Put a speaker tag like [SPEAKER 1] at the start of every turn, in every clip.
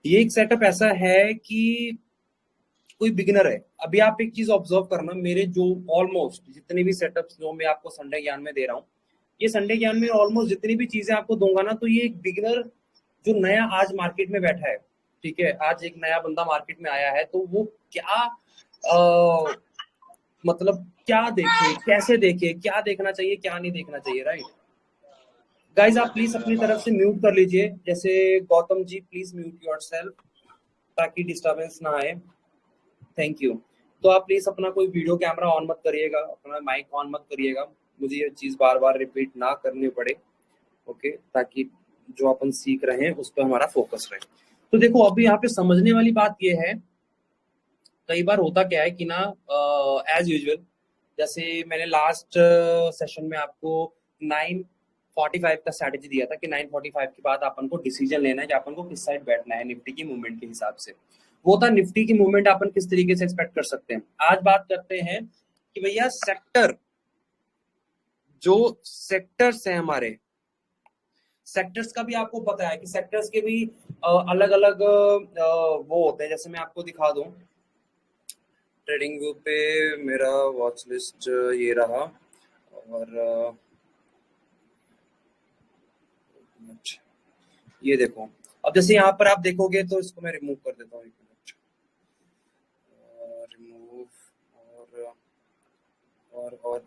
[SPEAKER 1] ये एक सेटअप ऐसा है कि कोई बिगिनर है, अभी आप एक चीज ऑब्जर्व करना, मेरे जो ऑलमोस्ट जितने भी सेटअप्स जो मैं आपको संडे ज्ञान में दे रहा हूँ, ये संडे ज्ञान में ऑलमोस्ट जितनी भी चीजें आपको दूंगा ना, तो ये एक बिगिनर जो नया आज मार्केट में बैठा है, ठीक है, आज एक नया बंदा मार्केट में आया है, तो वो क्या मतलब क्या देखे, कैसे देखे, क्या देखना चाहिए, क्या नहीं देखना चाहिए, राइट। गाइज आप प्लीज अपनी तरफ से म्यूट कर लीजिए, जैसे Gautam ji please mute yourself ताकि डिस्टरबेंस ना आए। Thank you. तो आप प्लीज अपना कोई वीडियो कैमरा ऑन मत करिएगा, अपना माइक ऑन मत करिएगा, मुझे ये चीज बार बार रिपीट ना करनी पड़े, ओके, ताकि जो अपन सीख रहे हैं उस पर हमारा फोकस रहे। तो देखो अभी यहाँ पे समझने वाली बात ये है, कई बार होता क्या है कि ना, एज यूजुअल, जैसे मैंने लास्ट सेशन में आपको 9:45 का स्ट्रैटेजी दिया था कि 9:45 के बाद अपन को डिसीजन लेना है कि अपन को किस साइड बैठना है निफ्टी की मूवमेंट के हिसाब से। वो था निफ्टी की मूवमेंट अपन किस तरीके से एक्सपेक्ट कर सकते हैं। आज बात करते हैं कि भैया सेक्टर, जो सेक्टर्स हैं हमारे, सेक्टर्स का भी आपको पता है कि सेक्टर्स के भी अलग अलग वो होते हैं। जैसे मैं आपको दिखा दूं, ट्रेडिंग व्यू पे मेरा वॉच लिस्ट ये रहा, और ये देखो, अब जैसे यहाँ पर आप देखोगे तो इसको मैं रिमूव कर देता हूँ, एक मिनट, रिमूव,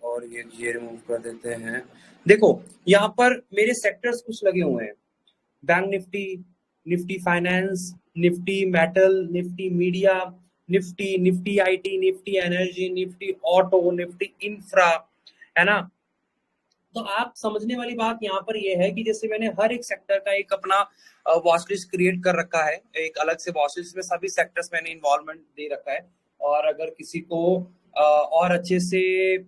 [SPEAKER 1] और ये रिमूव कर देते हैं। देखो यहाँ पर मेरे सेक्टर्स कुछ लगे हुए हैं, bank Nifty, Nifty finance, Nifty metal, Nifty media, Nifty IT, Nifty energy, Nifty auto, Nifty infra, है ना। तो आप समझने वाली बात यहाँ पर ये है कि जैसे मैंने हर एक सेक्टर का एक अपना वॉच लिस्ट क्रिएट कर रखा है, एक अलग से वॉच लिस्ट में सभी सेक्टर्स मैंने इन्वॉल्वमेंट दे रखा है। और अगर किसी को और अच्छे से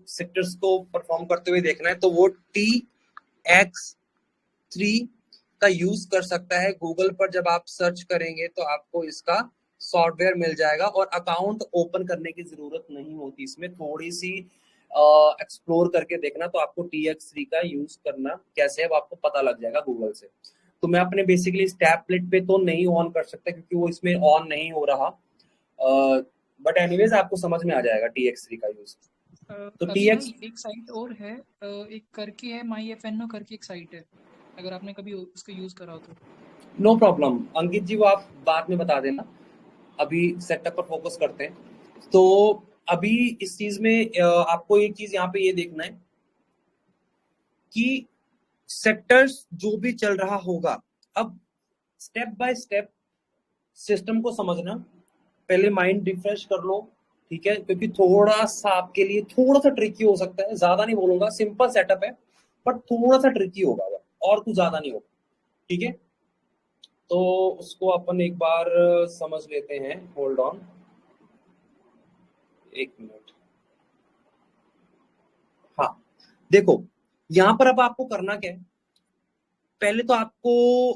[SPEAKER 1] सेक्टर्स को परफॉर्म करते हुए देखना है तो वो TX3 का यूज कर सकता है। गूगल पर जब आप सर्च करेंगे तो आपको इसका सॉफ्टवेयर मिल जाएगा, और अकाउंट ओपन करने की जरूरत नहीं होती, इसमें थोड़ी सी एक्सप्लोर करके देखना, तो आपको TX3 का यूज करना कैसे है वो आपको पता लग जाएगा गूगल से। तो मैं अपने बेसिकली इस टैबलेट पे तो नहीं ऑन कर सकता क्योंकि वो इसमें ऑन नहीं हो रहा, बट एनीवेज आपको समझ में आ जाएगा TX3 का यूज। तो
[SPEAKER 2] अभी ना
[SPEAKER 1] TX
[SPEAKER 2] एक साइट और है, एक करके है, MyFNO करके एक साइट है, अगर आपने कभी उसका यूज करा हो तो।
[SPEAKER 1] नो प्रॉब्लम अंकित जी, वो आप बाद में बता देना, अभी सेटअप पर फोकस करते हैं। तो अभी इस चीज में आपको एक चीज यहाँ पे ये देखना है कि सेक्टर्स जो भी चल रहा होगा, अब स्टेप बाय स्टेप सिस्टम को समझना, पहले माइंड रिफ्रेश कर लो, ठीक है, क्योंकि थोड़ा सा आपके लिए थोड़ा सा ट्रिकी हो सकता है, ज्यादा नहीं बोलूंगा, सिंपल सेटअप है बट थोड़ा सा ट्रिकी होगा, और कुछ ज्यादा नहीं होगा, ठीक है। तो उसको अपन एक बार समझ लेते हैं, होल्ड ऑन एक मिनट। हाँ देखो, यहां पर अब आपको करना क्या है, पहले तो आपको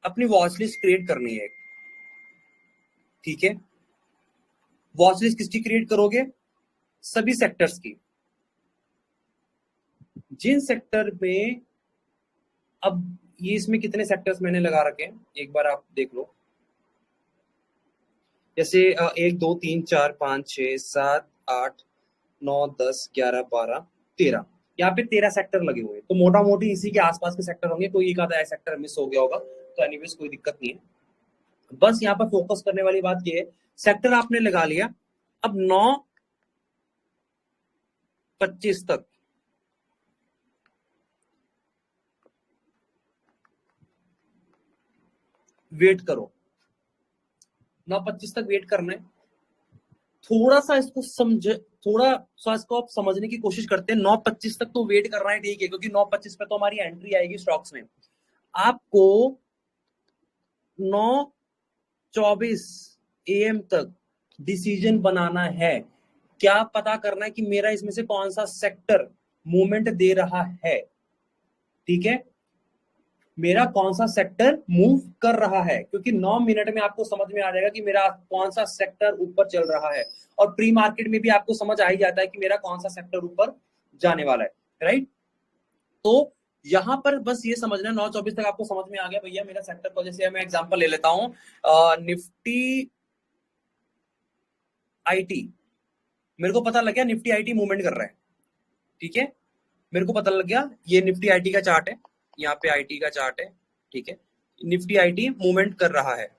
[SPEAKER 1] अपनी वॉच लिस्ट क्रिएट करनी है, ठीक है। वॉच लिस्ट किसकी क्रिएट करोगे, सभी सेक्टर्स की, जिन सेक्टर में, अब ये इसमें कितने सेक्टर्स मैंने लगा रखे हैं एक बार आप देख लो, जैसे 1 2 3 4 5 6 7 8 9 10 11 12 13, यहाँ पे 13 सेक्टर लगे हुए हैं, तो मोटा मोटी इसी के आसपास के सेक्टर होंगे, कोई एक आधा सेक्टर मिस हो गया होगा, तो एनीवेज कोई दिक्कत नहीं है। बस यहाँ पर फोकस करने वाली बात ये है, सेक्टर आपने लगा लिया, अब 9:25 तक वेट करो, 9:25 तक वेट करना है। थोड़ा सा इसको समझ, थोड़ा सा इसको आप समझने की कोशिश करते हैं, 9:25 तक तो वेट करना है, ठीक है, क्योंकि 9:25 पे तो हमारी एंट्री आएगी स्टॉक्स में। आपको 9:24 AM तक डिसीजन बनाना है, क्या पता करना है कि मेरा इसमें से कौन सा सेक्टर मूवमेंट दे रहा है, ठीक है, मेरा कौन सा सेक्टर मूव कर रहा है, क्योंकि 9 मिनट में आपको समझ में आ जाएगा कि मेरा कौन सा सेक्टर ऊपर चल रहा है, और प्री मार्केट में भी आपको समझ आ ही जाता है कि मेरा कौन सा सेक्टर ऊपर जाने वाला है, राइट। तो यहाँ पर बस ये समझना 9:24 तक आपको समझ में आ गया भैया मेरा सेक्टर को। जैसे मैं एग्जांपल ले लेता हूँ निफ्टी आईटी, मेरे को पता लग गया निफ्टी आईटी मूवमेंट कर रहा है, ठीक है, मेरे को पता लग गया ये निफ्टी आईटी का चार्ट है, यहाँ पे आईटी का चार्ट है, ठीक है, निफ्टी आईटी मूवमेंट कर रहा है।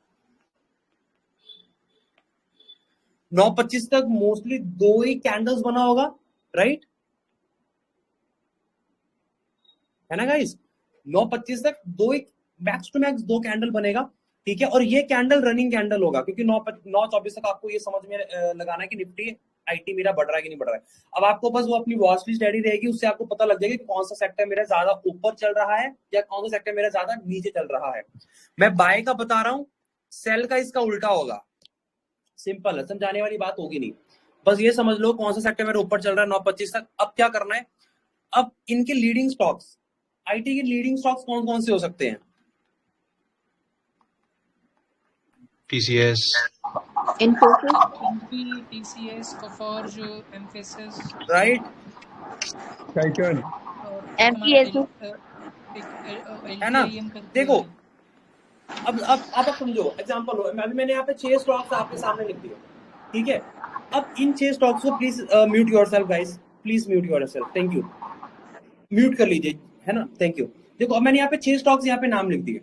[SPEAKER 1] 9:25 तक मोस्टली 2 ही कैंडल्स बना होगा, राइट, है ना गाइस। 9:25 तक 2 ही, मैक्स टू मैक्स 2 कैंडल बनेगा, ठीक है, और ये कैंडल रनिंग कैंडल होगा, क्योंकि 9:24 तक आपको ये समझ में लगाना है कि निफ्टी आईटी मेरा बढ़ रहा है कि नहीं बढ़ रहा है। अब आपको बस वो अपनी वॉच लिस्ट रेडी रहेगी, उससे आपको पता लग जाएगा कि कौन सा सेक्टर मेरा ज्यादा ऊपर चल रहा है या कौन सा सेक्टर मेरा ज्यादा नीचे चल रहा है। मैं बाय का बता रहा हूं, सेल का इसका उल्टा होगा। सिंपल है, समझाने वाली बात होगी नहीं, बस ये समझ लो कौन सा सेक्टर मेरा ऊपर चल रहा है 9:25 तक। अब क्या करना है, अब इनके लीडिंग स्टॉक्स, आईटी के लीडिंग स्टॉक्स कौन कौन से हो सकते हैं?
[SPEAKER 3] TCS,
[SPEAKER 2] TCS, Coforge, Mphasis,
[SPEAKER 1] right,
[SPEAKER 4] Titan,
[SPEAKER 2] और
[SPEAKER 5] MPS,
[SPEAKER 1] है ना।
[SPEAKER 2] LTIM करके
[SPEAKER 1] देखो
[SPEAKER 2] है।
[SPEAKER 1] अब समझो एग्जांपल हो, मैंने यहाँ पे 6 स्टॉक्स आपके सामने लिख दिए, ठीक है। अब इन 6 स्टॉक्स को please mute yourself guys, please mute yourself, thank you, mute कर लीजिए, है ना, थैंक यू। देखो अब मैंने यहाँ पे 6 स्टॉक्स यहाँ पे नाम लिख दिए।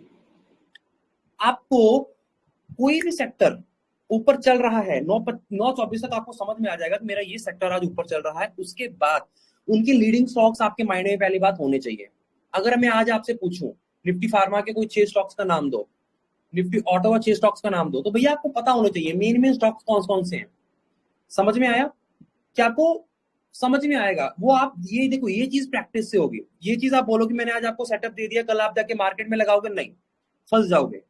[SPEAKER 1] आपको कोई भी सेक्टर ऊपर चल रहा है 9:24 तक आपको समझ में आ जाएगा कि मेरा ये सेक्टर आज ऊपर चल रहा है। उसके बाद उनकी लीडिंग स्टॉक्स आपके माइंड में पहली बात होने चाहिए। अगर मैं आज आपसे पूछूं निफ्टी फार्मा के कोई 6 स्टॉक्स का नाम दो, निफ्टी ऑटोवा 6 स्टॉक्स का नाम दो, तो भैया आपको पता होना चाहिए मेन स्टॉक्स कौन कौन से हैं। समझ में आया? क्या आपको समझ में आएगा? वो आप ये देखो, ये चीज प्रैक्टिस से होगी। ये चीज आप बोलो कि मैंने आज आपको सेटअप दे दिया, कल आप जाके मार्केट में लगाओगे, नहीं, फंस जाओगे,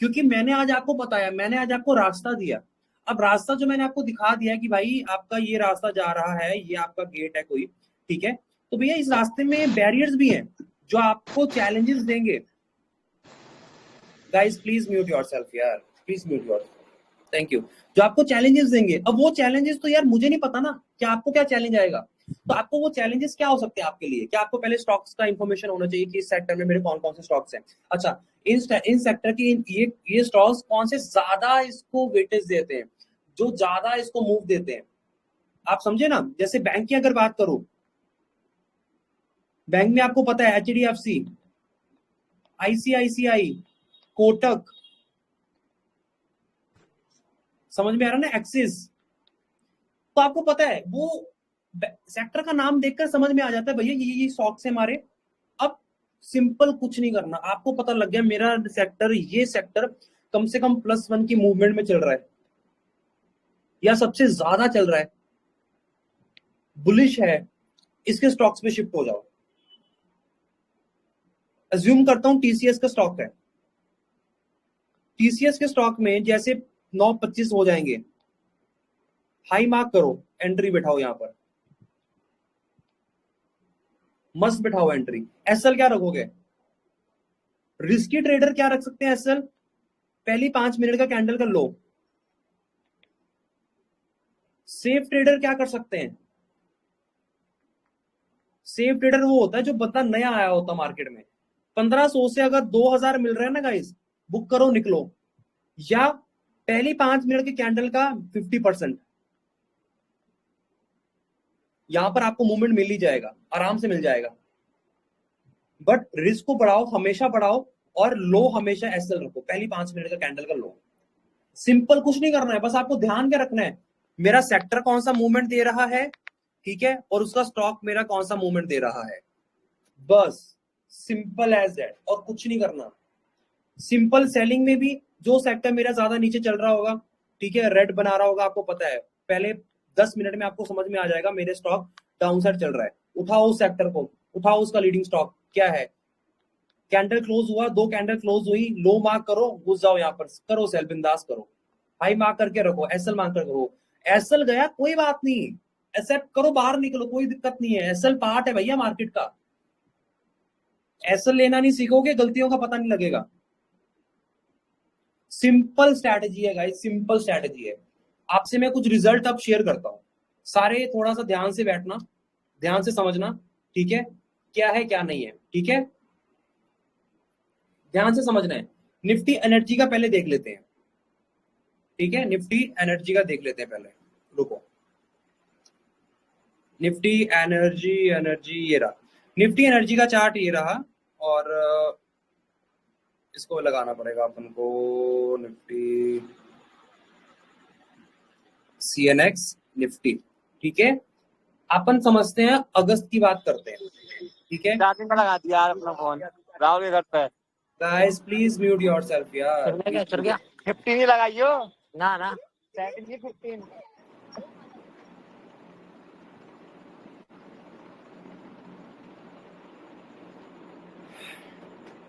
[SPEAKER 1] क्योंकि मैंने आज आपको बताया, मैंने आज आपको रास्ता दिया। अब रास्ता जो मैंने आपको दिखा दिया कि भाई आपका ये रास्ता जा रहा है, ये आपका गेट है कोई, ठीक है, तो भैया इस रास्ते में बैरियर्स भी हैं जो आपको चैलेंजेस देंगे। गाइस प्लीज म्यूट योरसेल्फ यार, please mute yourself, thank you. जो आपको चैलेंजेस देंगे, अब वो चैलेंजेस तो यार मुझे नहीं पता ना कि आपको क्या चैलेंज आएगा, तो आपको वो चैलेंजेस क्या हो सकते हैं आपके लिए। क्या आपको पहले स्टॉक्स का इंफॉर्मेशन होना चाहिए कि इस सेक्टर में मेरे कौन कौन से स्टॉक्स हैं। अच्छा, इन सेक्टर की ये स्टॉक्स कौन से ज्यादा इसको वेटेज देते हैं, जो ज्यादा इसको मूव देते हैं, आप समझे ना। जैसे बैंक की अगर बात करूं, बैंक में आपको पता है HDFC, ICICI, कोटक, समझ में आ रहा ना, एक्सिस, तो आपको पता है वो सेक्टर का नाम देखकर समझ में आ जाता है भैया ये स्टॉक्स है हमारे। अब सिंपल कुछ नहीं करना, आपको पता लग गया मेरा सेक्टर, ये सेक्टर कम से कम +1 की मूवमेंट में चल रहा है या सबसे ज्यादा चल रहा है, बुलिश है, इसके स्टॉक्स पे शिफ्ट हो जाओ। अज्यूम करता हूं TCS का स्टॉक है, TCS के स्टॉक में जैसे 9:25 हो जाएंगे, हाई मार्क करो, एंट्री बैठाओ, यहां पर मस्त बैठाओ एंट्री। एसएल क्या रखोगे? रिस्की ट्रेडर क्या रख सकते हैं एसएल? पहली 5 मिनट का कैंडल का लो। सेफ ट्रेडर क्या कर सकते हैं? सेफ ट्रेडर वो होता है जो बंदा नया आया होता मार्केट में, 1500 से अगर 2000 मिल रहा है ना गाइस, बुक करो, निकलो। या पहली 5 मिनट के कैंडल का 50%, यहां पर आपको मूवमेंट मिल ही जाएगा, आराम से मिल जाएगा। बट रिस्क को बढ़ाओ, हमेशा बढ़ाओ, और लो हमेशा एसएल रखो, पहली 5 मिनट का कैंडल का लो। सिंपल, कुछ नहीं करना है, बस आपको ध्यान क्या रखना है, मेरा सेक्टर कौन सा मूवमेंट दे रहा है, ठीक है, और उसका स्टॉक मेरा कौन सा मूवमेंट दे रहा है, बस सिंपल एज दैट, और कुछ नहीं करना। सिंपल सेलिंग में भी जो सेक्टर मेरा ज्यादा नीचे चल रहा होगा, ठीक है, रेड बना रहा होगा, आपको पता है पहले 10 मिनट में आपको समझ में आ जाएगा मेरे स्टॉक डाउन साइड चल रहा है, उठाओ उस सेक्टर को, उठाओ उसका लीडिंग स्टॉक क्या है। कैंडल क्लोज हुआ, 2 कैंडल क्लोज हुई, लो मार्क करो, घुस जाओ, यहां पर करो सेल, बिंदास करो, हाई मार्क करके रखो, एसएल मार्क करके रखो। एसएल गया कोई बात नहीं, एक्सेप्ट करो, बाहर निकलो, कोई दिक्कत नहीं है, एसएल पार्ट है भैया मार्केट का। एसएल लेना नहीं सीखोगे, गलतियों का पता नहीं लगेगा। सिंपल स्ट्रैटेजी है गाइस, सिंपल स्ट्रैटेजी है। आपसे मैं कुछ रिजल्ट अब शेयर करता हूं, सारे थोड़ा सा ध्यान से बैठना, ध्यान से समझना, ठीक है। क्या है क्या नहीं है, ठीक है, ध्यान से समझना है। निफ्टी एनर्जी का पहले देख लेते हैं, ठीक है, निफ्टी एनर्जी का देख लेते हैं पहले, रुको, निफ्टी एनर्जी, एनर्जी ये रहा, निफ्टी एनर्जी का चार्ट ये रहा, और इसको लगाना पड़ेगा अपन को, निफ्टी CNX निफ्टी, ठीक है। अपन समझते हैं, अगस्त की बात करते हैं, ठीक है।
[SPEAKER 5] चार्जिंग का लगा दिया यार अपना फोन राहुल के घर पे।
[SPEAKER 1] गाइस प्लीज म्यूट योरसेल्फ यार।
[SPEAKER 5] चल गया 15 ही लगाइयो ना ना 15।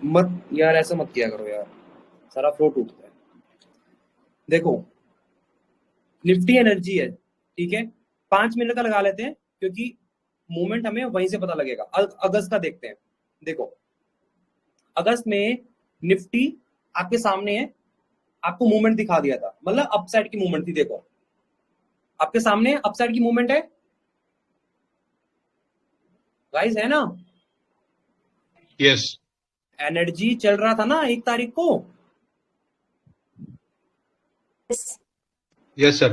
[SPEAKER 1] मत यार, ऐसा मत किया करो यार, सारा फ्लो टूटता है। देखो निफ्टी एनर्जी है, ठीक है, 5 मिनट का लगा लेते हैं क्योंकि मूवमेंट हमें वहीं से पता लगेगा। अगस्त का देखते हैं, देखो अगस्त में निफ्टी आपके सामने है, आपको मूवमेंट दिखा दिया था, मतलब अपसाइड की मूवमेंट थी, देखो आपके सामने अपसाइड की मूवमेंट है गाइस, है ना।
[SPEAKER 3] Yes.
[SPEAKER 1] एनर्जी चल रहा था ना 1 तारीख को,
[SPEAKER 3] Yes, sir.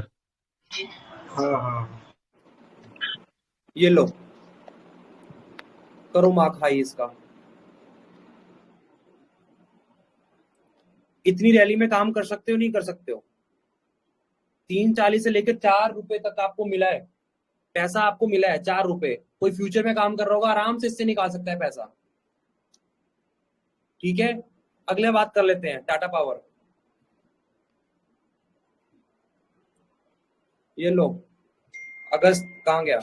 [SPEAKER 1] ये लो करो मार्क हाई इसका। इतनी रैली में काम कर सकते हो, नहीं कर सकते हो? 3.40 से लेकर 4 रुपए तक आपको मिला है, पैसा आपको मिला है 4 रुपए। कोई फ्यूचर में काम कर रहा होगा, आराम से इससे निकाल सकता है पैसा, ठीक है। अगले बात कर लेते हैं टाटा पावर, ये लो अगस्त कहां गया,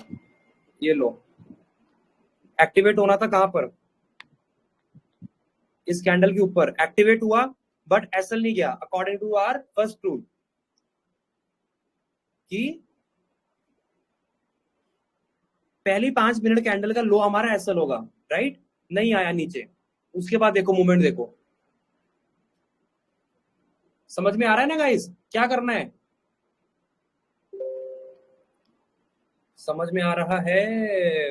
[SPEAKER 1] ये लो एक्टिवेट होना था कहां पर, इस कैंडल के ऊपर एक्टिवेट हुआ, बट एसएल नहीं गया according to our first rule कि पहली 5 मिनट कैंडल का लो हमारा एसएल होगा, राइट, नहीं आया नीचे। उसके बाद देखो मूवमेंट, देखो समझ में आ रहा है ना गाइस, क्या करना है, समझ में आ रहा है?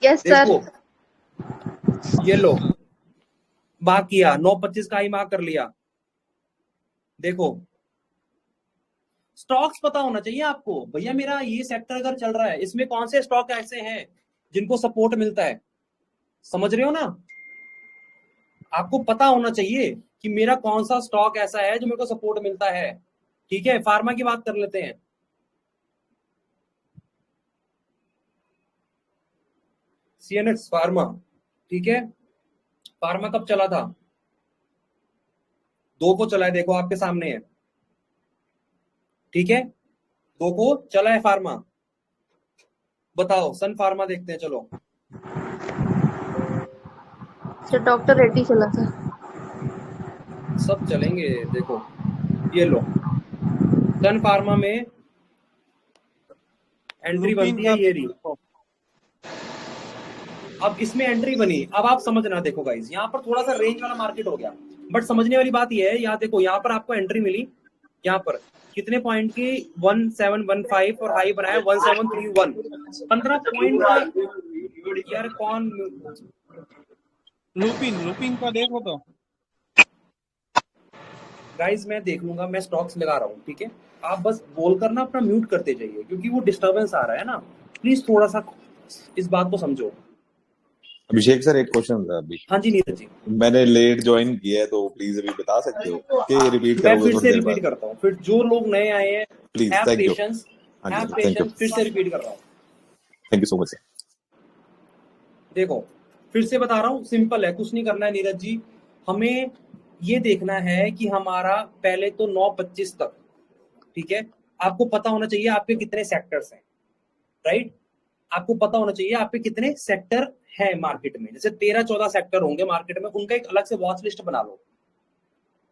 [SPEAKER 6] Yes sir.
[SPEAKER 1] देखो ये लो मार्क किया, 9.25 का ही मार्क कर लिया। देखो स्टॉक्स पता होना चाहिए आपको, भैया मेरा ये सेक्टर अगर चल रहा है, इसमें कौन से स्टॉक ऐसे हैं जिनको सपोर्ट मिलता है, समझ रहे हो ना। आपको पता होना चाहिए कि मेरा कौन सा स्टॉक ऐसा है जो मेरे को सपोर्ट मिलता है, ठीक है। फार्मा की बात कर लेते हैं, CNX फार्मा, ठीक है। फार्मा कब चला था, 2 को चला है, देखो आपके सामने है, ठीक है, 2 को चला है फार्मा। बताओ सन फार्मा देखते हैं, चलो
[SPEAKER 6] सर डॉक्टर रेड्डी चला था।
[SPEAKER 1] सब चलेंगे। देखो ये लो सन फार्मा में एंट्री बनती है, ये रही, अब इसमें एंट्री बनी। अब आप समझना, देखो गाइस यहाँ पर थोड़ा सा रेंज वाला मार्केट हो गया, बट समझने वाली बात ये है, यहाँ देखो यहाँ पर आपको एंट्री मिली, यहाँ पर कितने पॉइंट की, 1715 और हाई बनाया 1731, 15 पॉइंट का। यार कौन
[SPEAKER 7] लूपिन का देखो तो
[SPEAKER 1] गाइस, मैं देख लूंगा, मैं स्टॉक्स लगा रहा हूँ, ठीक है। आप बस बोल कर ना अपना म्यूट करते जाइए, क्योंकि वो डिस्टरबेंस आ रहा है ना, प्लीज थोड़ा सा इस बात को समझो।
[SPEAKER 8] अभिषेक सर एक क्वेश्चन था अभी।
[SPEAKER 1] हाँ जी नीरज जी,
[SPEAKER 8] मैंने लेट ज्वाइन किया है तो प्लीज अभी बता सकते हो कि रिपीट
[SPEAKER 1] मैं
[SPEAKER 8] करोगे
[SPEAKER 1] फिर से रिपीट करता हूँ, फिर जो लोग नए आए हैं,
[SPEAKER 8] please.
[SPEAKER 1] Have
[SPEAKER 8] thank you.
[SPEAKER 1] Patience,
[SPEAKER 8] हाँ
[SPEAKER 1] हैव
[SPEAKER 8] जी थैंक यू,
[SPEAKER 1] पेशेंस, फिर से रिपीट कर रहा हूँ।
[SPEAKER 8] Thank you so much sir.
[SPEAKER 1] देखो फिर से बता रहा हूँ, सिंपल है, कुछ नहीं करना है नीरज जी। हमें ये देखना है कि हमारा पहले तो 9.25 तक, ठीक है, आपको पता होना चाहिए आपके कितने सेक्टर्स हैं, राइट, आपको पता होना चाहिए आपके कितने सेक्टर है मार्केट में। जैसे 13-14 सेक्टर होंगे मार्केट में, उनका एक अलग से वॉच लिस्ट बना लो,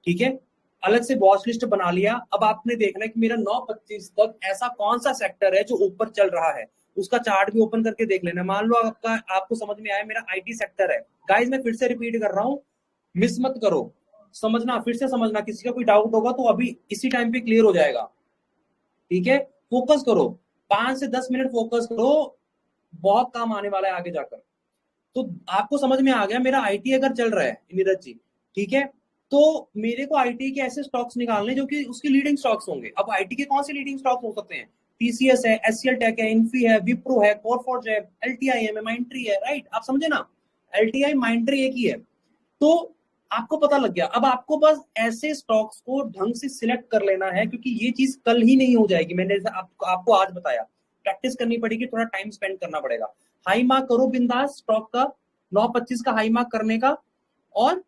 [SPEAKER 1] ठीक है, अलग से वॉच लिस्ट बना लिया। अब आपने देखना है कि मेरा 9.25 तक ऐसा कौन सा सेक्टर है जो ऊपर चल रहा है, उसका चार्ट भी ओपन करके देख लेना। मान लो आपको समझ में आया मेरा IT सेक्टर है, गाइस मैं फिर से रिपीट कर रहा हूँ, मिस मत करो, समझना, फिर से समझना, किसी का कोई डाउट होगा तो अभी इसी टाइम पे क्लियर हो जाएगा, ठीक है। फोकस करो, 5 से 10 मिनट फोकस करो, बहुत काम आने वाला है आगे जाकर। तो आपको समझ में आ गया, मेरा आईटी अगर चल रहा है नीरज जी, ठीक है, तो मेरे को आईटी के ऐसे स्टॉक्स निकालने जो कि उसकी लीडिंग स्टॉक्स होंगे। अब आईटी के कौन से लीडिंग स्टॉक्स हो सकते हैं? टीसीएस है, एचसीएल टेक है, इन्फी है, विप्रो है, कोरफोर्ज है, एलटीआई है, माइंट्री है, राइट? आप समझे ना, एलटीआई माइंट्री एक ही है। तो आपको पता लग गया। अब आपको बस ऐसे स्टॉक्स को ढंग से सिलेक्ट कर लेना है, क्योंकि ये चीज कल ही नहीं हो जाएगी। मैंने आपको आज बताया, प्रैक्टिस करनी पड़ेगी, थोड़ा टाइम स्पेंड करना पड़ेगा। हाई मार्क करो बिंदास स्टॉक का, 9.25 का हाई मार्क करने का, और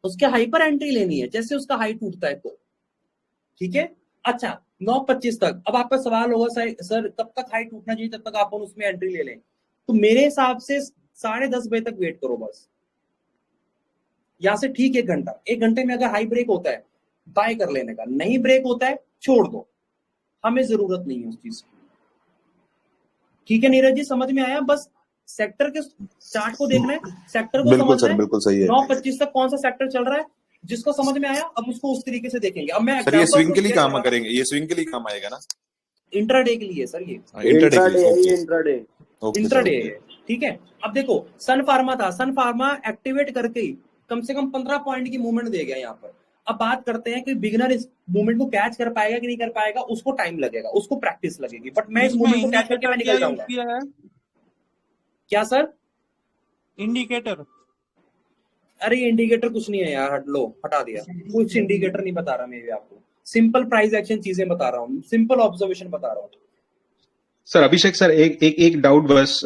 [SPEAKER 1] उसके हाई पर एंट्री लेनी है जैसे उसका हाई टूटता है तो, ठीक है। अच्छा, 9.25 तक। अब आपका सवाल होगा सर कब तक हाई टूटना चाहिए तब तक आप उसमें एंट्री ले लें? तो मेरे हिसाब से 10:30 बजे तक वेट करो बस, यहां से ठीक 1 घंटा। 1 घंटे में अगर हाई ब्रेक होता है बाय कर लेने का, नहीं ब्रेक होता है छोड़ दो, हमें जरूरत नहीं है उस चीज की। ठीक है नीरज जी, समझ में आया? बस सेक्टर के चार्ट को देखना है, सेक्टर को
[SPEAKER 8] बिल्कुल
[SPEAKER 1] समझना
[SPEAKER 8] सर,
[SPEAKER 1] है,
[SPEAKER 8] बिल्कुल सही है
[SPEAKER 1] 9.25 तक कौन सा सेक्टर चल रहा है, जिसको समझ में आया अब उसको उस तरीके से देखेंगे। अब मैं
[SPEAKER 8] सर। ये स्विंग के लिए काम
[SPEAKER 1] एग्जांपल
[SPEAKER 8] करेंगे, ये स्विंग के लिए काम आएगा ना?
[SPEAKER 1] इंट्राडे के लिए सर, ये
[SPEAKER 8] इंट्राडे के लिए, ओके
[SPEAKER 5] इंट्राडे
[SPEAKER 8] ओके
[SPEAKER 1] इंट्राडे है, ठीक है। अब देखो सन फार्मा था, सन फार्मा एक्टिवेट करके ही कम से कम 15 पॉइंट की मूवमेंट दे गया यहाँ पर। अब बात करते हैं कि बिगिनर इस मूवमेंट को कैच कर पाएगा कि नहीं कर पाएगा, उसको टाइम लगेगा, उसको प्रैक्टिस लगेगी, बट मैं इस
[SPEAKER 2] इसमें
[SPEAKER 1] मूवमेंट को कैच करके मैं
[SPEAKER 2] इंडिकेटर क्या
[SPEAKER 1] निकल
[SPEAKER 2] यूज
[SPEAKER 1] जाऊंगा।
[SPEAKER 2] किया है?
[SPEAKER 1] क्या सर?
[SPEAKER 2] इंडिकेटर?
[SPEAKER 1] अरे इंडिकेटर कुछ नहीं है यार, हट लो, हटा दिया। कुछ इंडिकेटर नहीं बता रहा मैं भी आपको, सिंपल प्राइस एक्शन चीजें बता रहा हूँ, सिंपल ऑब्जर्वेशन बता रहा हूँ।
[SPEAKER 3] सर अभिषेक सर, एक डाउट बस।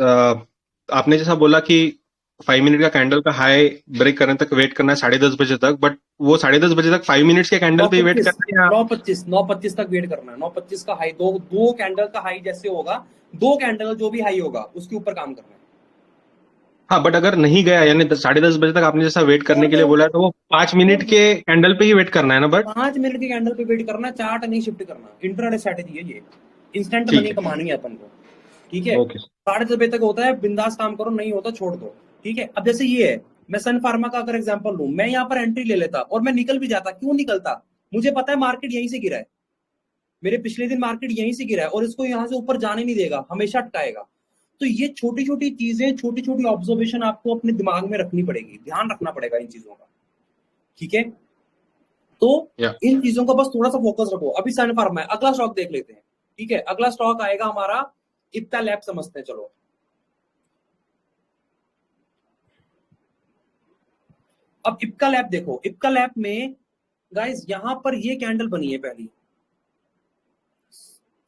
[SPEAKER 3] आपने जैसा बोला कि 5 मिनट का कैंडल का हाई ब्रेक करने तक वेट करना है 10:30 बजे तक, बट वो 10:30 बजे तक 5 मिनट्स के कैंडल पे वेट करना है या
[SPEAKER 1] 9.25 तक वेट करना है। 9.25 का हाई, दो कैंडल का हाई जैसे होगा, 2 कैंडल जो भी हाई होगा उसके ऊपर काम करना है।
[SPEAKER 3] हाँ, बट अगर नहीं गया यानी 10:30 बजे तक आपने जैसा वेट करने के लिए बोला है, तो वो 5 मिनट के कैंडल पे ही वेट करना है ना? बट
[SPEAKER 1] 5 मिनट के कैंडल पे वेट करना, चार्ट नहीं शिफ्ट करना। इंट्राडे स्ट्रेटेजी है ये, इंस्टेंट
[SPEAKER 3] ठीक
[SPEAKER 1] मनी
[SPEAKER 3] है,
[SPEAKER 1] कमानी है अपन को, ठीक है।
[SPEAKER 3] ओके।
[SPEAKER 1] 10:30 बजे तक होता है, बिंदास काम करो, नहीं होता छोड़ दो, ठीक है। अब जैसे ये है, मैं सन फार्मा का अगर एग्जांपल लूं, मैं यहाँ पर एंट्री ले लेता और मैं निकल भी जाता। क्यों निकलता? मुझे पता है मार्केट यहीं से गिरा है, मेरे पिछले दिन मार्केट यहीं से गिरा है और इसको यहाँ से ऊपर जाने नहीं देगा, हमेशा अटकाएगा। तो ये छोटी छोटी चीजें, छोटी छोटी ऑब्जर्वेशन आपको अपने दिमाग में रखनी पड़ेगी, ध्यान रखना पड़ेगा इन चीजों का, ठीक है। तो इन चीजों का बस थोड़ा सा फोकस रखो। अभी सन फार्मा है, अगला स्टॉक देख लेते हैं, ठीक है। अगला स्टॉक आएगा हमारा इप्का लैब, समझते हैं चलो। अब इप्का लैब देखो, इप्का लैब में गाइस यहां पर ये कैंडल बनी है पहली,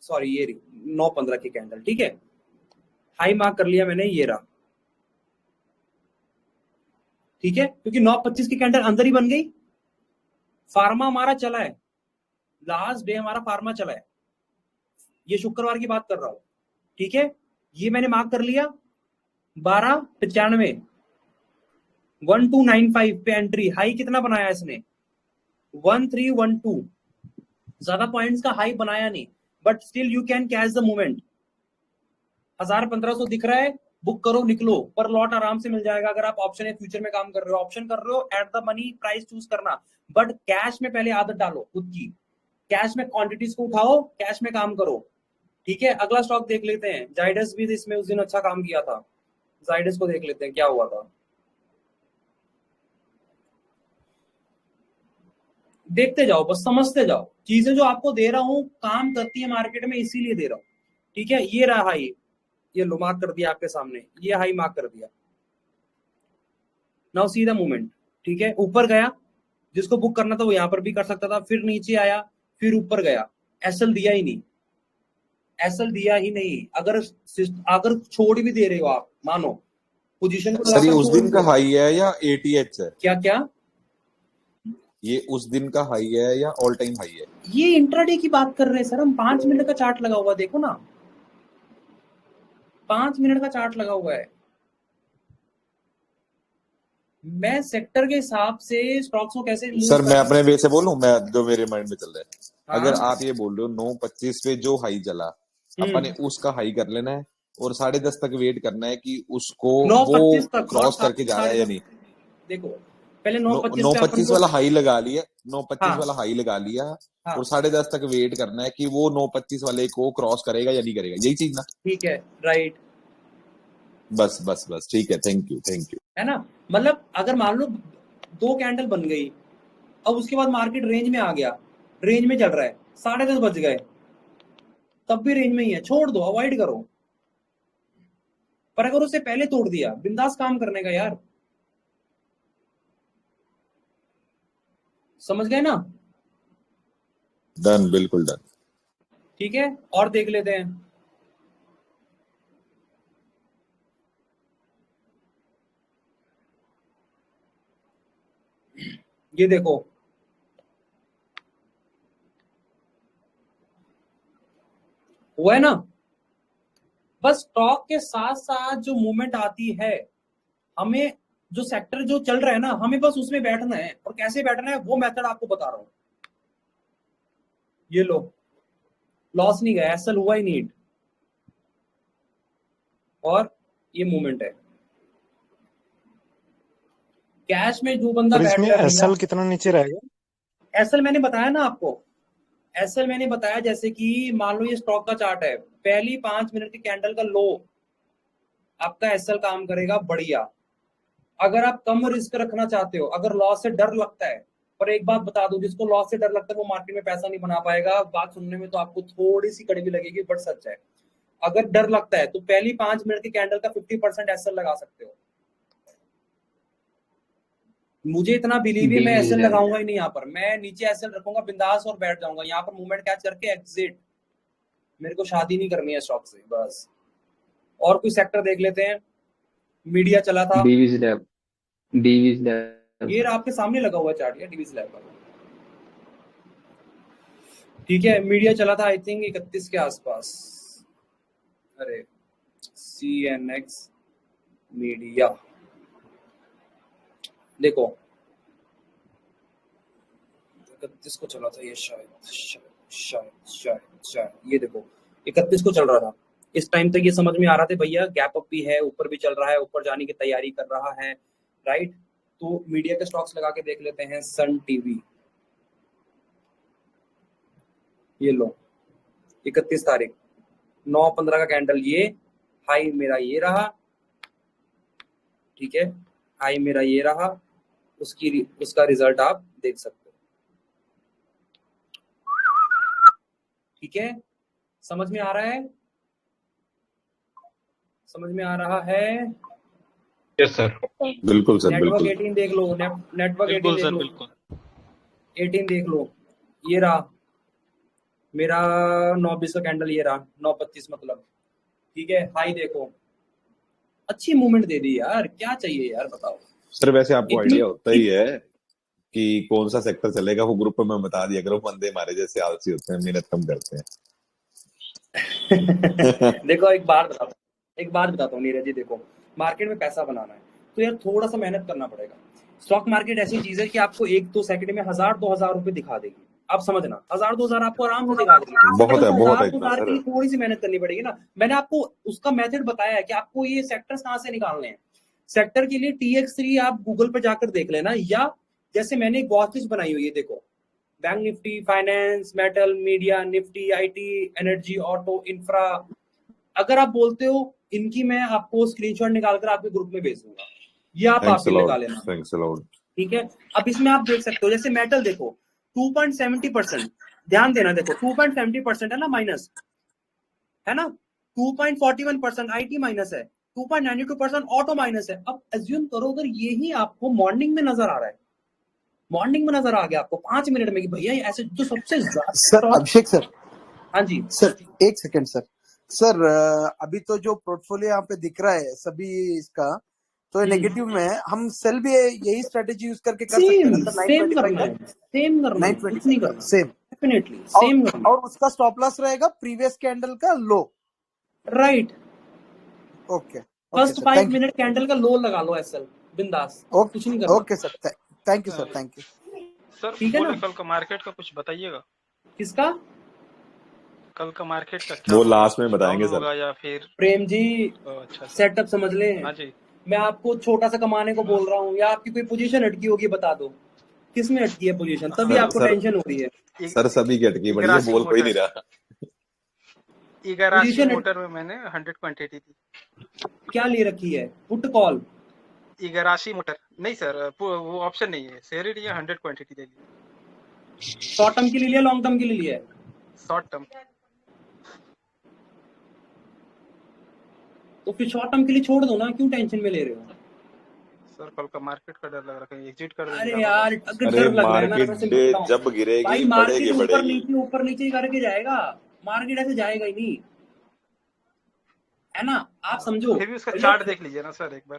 [SPEAKER 1] सॉरी ये 9.15 की कैंडल, ठीक है। हाई मार्क कर लिया मैंने, ये रहा, ठीक है, क्योंकि 9.25 की कैंडल अंदर ही बन गई। फार्मा हमारा चला है, लास्ट डे हमारा फार्मा चला है, ये शुक्रवार की बात कर रहा हूं, ठीक है। ये मैंने मार्क कर लिया 12.95, 1295 पे एंट्री। हाई कितना बनाया इसने? 1312, ज्यादा पॉइंट्स का हाई बनाया नहीं, but still you can catch the movement. 1500 दिख रहा है, बुक करो, निकलो, पर लॉट आराम से मिल जाएगा। अगर आप ऑप्शन या फ्यूचर में काम कर रहे हो, ऑप्शन कर रहे हो, at the money price choose करना, बट कैश में पहले आदत डालो खुद की, कैश में क्वांटिटीज को उठाओ, कैश में काम करो, ठीक है। अगला स्टॉक देख लेते हैं, जाइडस भी इसमें उस दिन अच्छा काम किया था, जाइडस को देख लेते हैं क्या हुआ था। देखते जाओ, बस समझते जाओ, चीजें जो आपको दे रहा हूं काम करती है मार्केट में, इसीलिए दे रहा हूं, ठीक है। ये रहा हाई, ये लो मार्क कर दिया आपके सामने, ये हाई मार्क कर दिया। नाउ सी द मूवमेंट, ठीक है। ऊपर गया, जिसको बुक करना था वो यहां पर भी कर सकता था, फिर नीचे आया, फिर ऊपर गया, एसएल दिया ही नहीं, एसएल दिया ही नहीं। अगर छोड़ भी दे रहे हो आप, मानो पोजीशन को,
[SPEAKER 8] सर ये उस दिन का हाई है या एटीएच है?
[SPEAKER 1] क्या क्या
[SPEAKER 8] ये उस दिन का हाई है या ऑल टाइम हाई है?
[SPEAKER 1] ये इंट्राडे की बात कर रहे हैं सर हम, 5 मिनट का चार्ट लगा हुआ, देखो ना, 5 मिनट का चार्ट लगा हुआ है। मैं सेक्टर के हिसाब से स्टॉक्स को कैसे
[SPEAKER 8] सर मैं अपने वे से बोलूं, मैं जो मेरे माइंड में चल रहा है,
[SPEAKER 1] हाँ?
[SPEAKER 8] अगर आप ये बोल रहे हो 9.25 पे जो हाई चला, अपने उसका हाई कर लेना है और 10:30 तक वेट करना है कि उसको
[SPEAKER 1] 9.25
[SPEAKER 8] वो
[SPEAKER 1] तक
[SPEAKER 8] क्रॉस करके जा रहा है या नहीं।
[SPEAKER 1] देखो पहले 9.25
[SPEAKER 8] 9.25 वाला हाई लगा लिया, 9.25
[SPEAKER 1] हाँ,
[SPEAKER 8] वाला हाई लगा लिया,
[SPEAKER 1] हाँ,
[SPEAKER 8] और 10:30 तक वेट करना है कि वो 9.25 वाले को क्रॉस करेगा या नहीं करेगा, यही चीज ना?
[SPEAKER 1] ठीक है, राइट।
[SPEAKER 8] बस बस बस ठीक है, थैंक यू
[SPEAKER 1] है ना। मतलब अगर मान लो 2 कैंडल बन गई, अब उसके बाद मार्केट रेंज में आ गया, रेंज में चल रहा है, 10:30 बज गए, तब भी रेंज में ही है, छोड़ दो, अवॉइड करो। पर अगर उससे पहले तोड़ दिया, बिंदास काम करने का यार, समझ गए ना।
[SPEAKER 8] डन, बिल्कुल डन।
[SPEAKER 1] ठीक है, और देख लेते हैं। ये देखो, हुआ है ना। बस स्टॉक के साथ साथ जो मूवमेंट आती है, हमें जो सेक्टर जो चल रहा है ना, हमें बस उसमें बैठना है, और कैसे बैठना है वो मेथड आपको बता रहा हूं। ये लो, लॉस नहीं गया, एसएल हुआ ही नीट, और ये मूवमेंट है। कैश में जो बंदा
[SPEAKER 7] और
[SPEAKER 1] बैठ
[SPEAKER 7] इसमें
[SPEAKER 1] गया भैया,
[SPEAKER 7] एसएल कितना नीचे रहेगा?
[SPEAKER 1] एसएल मैंने बताया ना आपको, एसएल मैंने बताया, जैसे कि मान लो ये स्टॉक का चार्ट है, पहली 5 मिनट की कैंडल का लो आपका एसएल काम करेगा बढ़िया। अगर आप कम रिस्क रखना चाहते हो, अगर लॉस से डर लगता है, पर एक बात बता दूं, जिसको लॉस से डर लगता है वो मार्केट में पैसा नहीं बना पाएगा। बात सुनने में तो आपको थोड़ी सी कड़वी लगेगी, बट सच है। अगर डर लगता है तो पहली 5 मिनट की कैंडल का 50% एसएल लगा सकते हो। मुझे इतना बिलीव है, मैं एसएल लगाऊंगा ही नहीं यहाँ पर, मैं नीचे एसएल रखूंगा बिंदास और बैठ जाऊंगा। यहाँ पर मूवमेंट कैच करके एग्जिट, मेरे को शादी नहीं करनी है स्टॉक से, बस। और कोई सेक्टर देख लेते हैं। मीडिया चला था,
[SPEAKER 9] डीवीज लैब
[SPEAKER 1] ये आपके सामने लगा हुआ चार्ट है डीवीज लैब का, ठीक है। मीडिया चला था आई थिंक 31 के आसपास। अरे CNX मीडिया देखो, 31 को चला था ये, शायद ये देखो 31 को चल रहा था। इस टाइम तक ये समझ में आ रहा था भैया गैप अप भी है, ऊपर भी चल रहा है, ऊपर जाने की तैयारी कर रहा है, राइट। तो मीडिया के स्टॉक्स लगा के देख लेते हैं। सन टीवी, ये लो 31 तारीख 9:15 का कैंडल, ये हाई मेरा ये रहा, ठीक है, हाई मेरा ये रहा, उसका रिजल्ट आप देख सकते हो, ठीक है। समझ में आ रहा है, समझ में आ रहा है।
[SPEAKER 3] यस सर,
[SPEAKER 8] बिल्कुल सर,
[SPEAKER 1] नेटवर्क
[SPEAKER 8] बिल्कुल
[SPEAKER 1] 18 देख लो, नेटवर्क 18 देख लो,
[SPEAKER 3] बिल्कुल
[SPEAKER 1] 18 देख लो, ये रहा मेरा 9:20 का कैंडल, ये रहा 9:25 मतलब, ठीक है। हाई देखो, अच्छी मूवमेंट दे दी यार, क्या चाहिए यार बताओ।
[SPEAKER 8] सर। वैसे आपको
[SPEAKER 1] इतनी-
[SPEAKER 8] आइडिया होता ही है कि कौन सा सेक्टर चलेगा, वो ग्रुप में बता दिया करो, बंदे हमारे जैसे आलसी होते हैं, मेहनत कम करते हैं।
[SPEAKER 1] देखो एक बात बताता हूँ नीरज जी, देखो मार्केट में पैसा बनाना है तो यार थोड़ा सा मेहनत करना पड़ेगा। स्टॉक मार्केट ऐसी चीज है कि आपको 1-2 सेकंड में 1000-2000 रुपए दिखा देगी, आप समझना, 1000-2000 आपको आराम से दिखा देगी।
[SPEAKER 8] बहुत है, बहुत है
[SPEAKER 1] 1000-2000
[SPEAKER 8] सर।
[SPEAKER 1] के लिए थोड़ी सी मेहनत करनी पड़ेगी ना। मैंने आपको उसका मेथड बताया है कि आपको ये सेक्टर्स कहाँ से निकालने हैं। सेक्टर के लिए TX3 आप गूगल पे जाकर देख लेना, या जैसे मैंने एक वॉच लिस्ट बनाई हुई है, देखो bank Nifty, finance, metal, media, Nifty, IT, energy, auto, infra. अगर आप बोलते हो इनकी मैं आपको स्क्रीनशॉट निकालकर आपके ग्रुप में भेज दूंगा, ये आप
[SPEAKER 8] थैंक्स
[SPEAKER 1] आपके
[SPEAKER 8] अ
[SPEAKER 1] लगा
[SPEAKER 8] लॉट,
[SPEAKER 1] लेना,
[SPEAKER 8] थैंक्स अ लॉट।
[SPEAKER 1] ठीक है। अब इसमें आप देख सकते हो, जैसे मेटल देखो 2.70%, ध्यान देना, देखो 2.70% है ना माइनस, है ना। 2.41% IT माइनस है, 2.92% ऑटो माइनस है। अब एज्यूम करो अगर यही आपको मॉर्निंग में नजर आ रहा है, मॉर्निंग में नजर आ गया आपको 5 मिनट में कि भैया ये ऐसे जो सबसे ज्यादा।
[SPEAKER 10] सर अभिषेक सर,
[SPEAKER 1] हाँ जी
[SPEAKER 10] सर एक सेकंड सर। सर अभी तो जो पोर्टफोलियो यहाँ पे दिख रहा है सभी इसका, तो ये नेगेटिव में है, हम सेल भी यही स्ट्रेटेजी यूज करके कर सकते हैं ना सर?
[SPEAKER 1] सेम करना है, सेम करना है, कुछ नहीं करना,
[SPEAKER 10] सेम
[SPEAKER 1] डेफिनेटली सेम करना
[SPEAKER 10] और उसका स्टॉप लॉस रहेगा प्रीवियस कैंडल का low,
[SPEAKER 1] right.
[SPEAKER 10] Okay.
[SPEAKER 1] First 5 minute candle का लो लगा लो एसएल, बिंदास, कुछ नहीं करना।
[SPEAKER 10] Okay sir, thank you sir, thank you
[SPEAKER 11] sir.
[SPEAKER 1] ठीक है ना?
[SPEAKER 11] कल का मार्केट का कुछ बताइएगा,
[SPEAKER 1] किसका?
[SPEAKER 11] कल का मार्केट का क्या
[SPEAKER 8] वो लास्ट में बताएंगे सर।
[SPEAKER 11] होगा या फिर
[SPEAKER 1] प्रेम जी
[SPEAKER 11] अच्छा
[SPEAKER 1] सेटअप समझ ले।
[SPEAKER 11] हाँ जी,
[SPEAKER 1] मैं आपको छोटा सा कमाने को बोल रहा हूँ, या आपकी कोई पोजीशन अटकी होगी बता दो, किसमें अटकी है पोजीशन, तभी आपको टेंशन हो रही है।
[SPEAKER 8] सर सभी की अटकी बड़ी है, बोल कोई नहीं रहा।
[SPEAKER 11] इगराशी
[SPEAKER 1] पोजीशन
[SPEAKER 11] मोटर में मैंने 100 क्वांटिटी थी।
[SPEAKER 1] क्या ले रखी है? Put call?
[SPEAKER 11] इगराशी मोटर नहीं सर, वो ऑप्शन नहीं है, शेयर लिया 100 क्वांटिटी ले ली।
[SPEAKER 1] शॉर्ट टर्म के लिए लिया, लॉन्ग टर्म के लिए लिया है?
[SPEAKER 11] Short term.
[SPEAKER 1] तो फिर शॉर्ट टर्म के लिए छोड़ दो ना, क्यों टेंशन में ले रहे हो?
[SPEAKER 11] सर कल का मार्केट का डर लग रहा है, कहीं एग्जिट कर
[SPEAKER 1] अरे
[SPEAKER 11] देंगे।
[SPEAKER 1] यार अगर
[SPEAKER 8] अरे
[SPEAKER 1] डर लग रहा है ना,
[SPEAKER 8] मार्केट
[SPEAKER 1] मैं वैसे बताऊं
[SPEAKER 8] जब गिरेगी
[SPEAKER 1] भाई, मार्केट
[SPEAKER 8] बढ़ेगी
[SPEAKER 1] ऊपर
[SPEAKER 8] बढ़ेगी।
[SPEAKER 1] नीचे ही करके जाएगा, मार्केट ऐसे जाएगा ही नहीं, है ना? आप समझो।
[SPEAKER 11] फिर भी उसका
[SPEAKER 1] पहले
[SPEAKER 11] चार्ट देख लीजिए ना सर एक बार।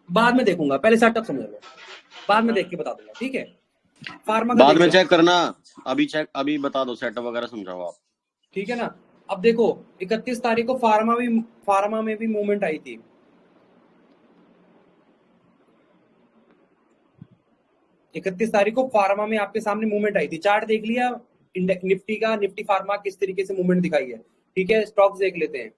[SPEAKER 1] बाद में देखूंगा, पहले सेटअप समझ लो, बाद में देख के बता दूंगा, ठीक है? फार्मा का
[SPEAKER 7] बाद
[SPEAKER 1] देख
[SPEAKER 7] में
[SPEAKER 1] लो,
[SPEAKER 7] चेक करना, अभी बता दो, सेटअप वगैरह समझाओ आप।
[SPEAKER 1] ठीक है ना? अब देखो 31 तारीख को फार्मा में भी मूवमेंट आई थी। इकतीस तारीख को फार्मा में आपके सामने मूवमेंट आई थी, चार्ट देख लिया इंडेक्स निफ्टी का, निफ्टी फार्मा किस तरीके से मूवमेंट दिखाई है, ठीक है? स्टॉक्स देख लेते हैं।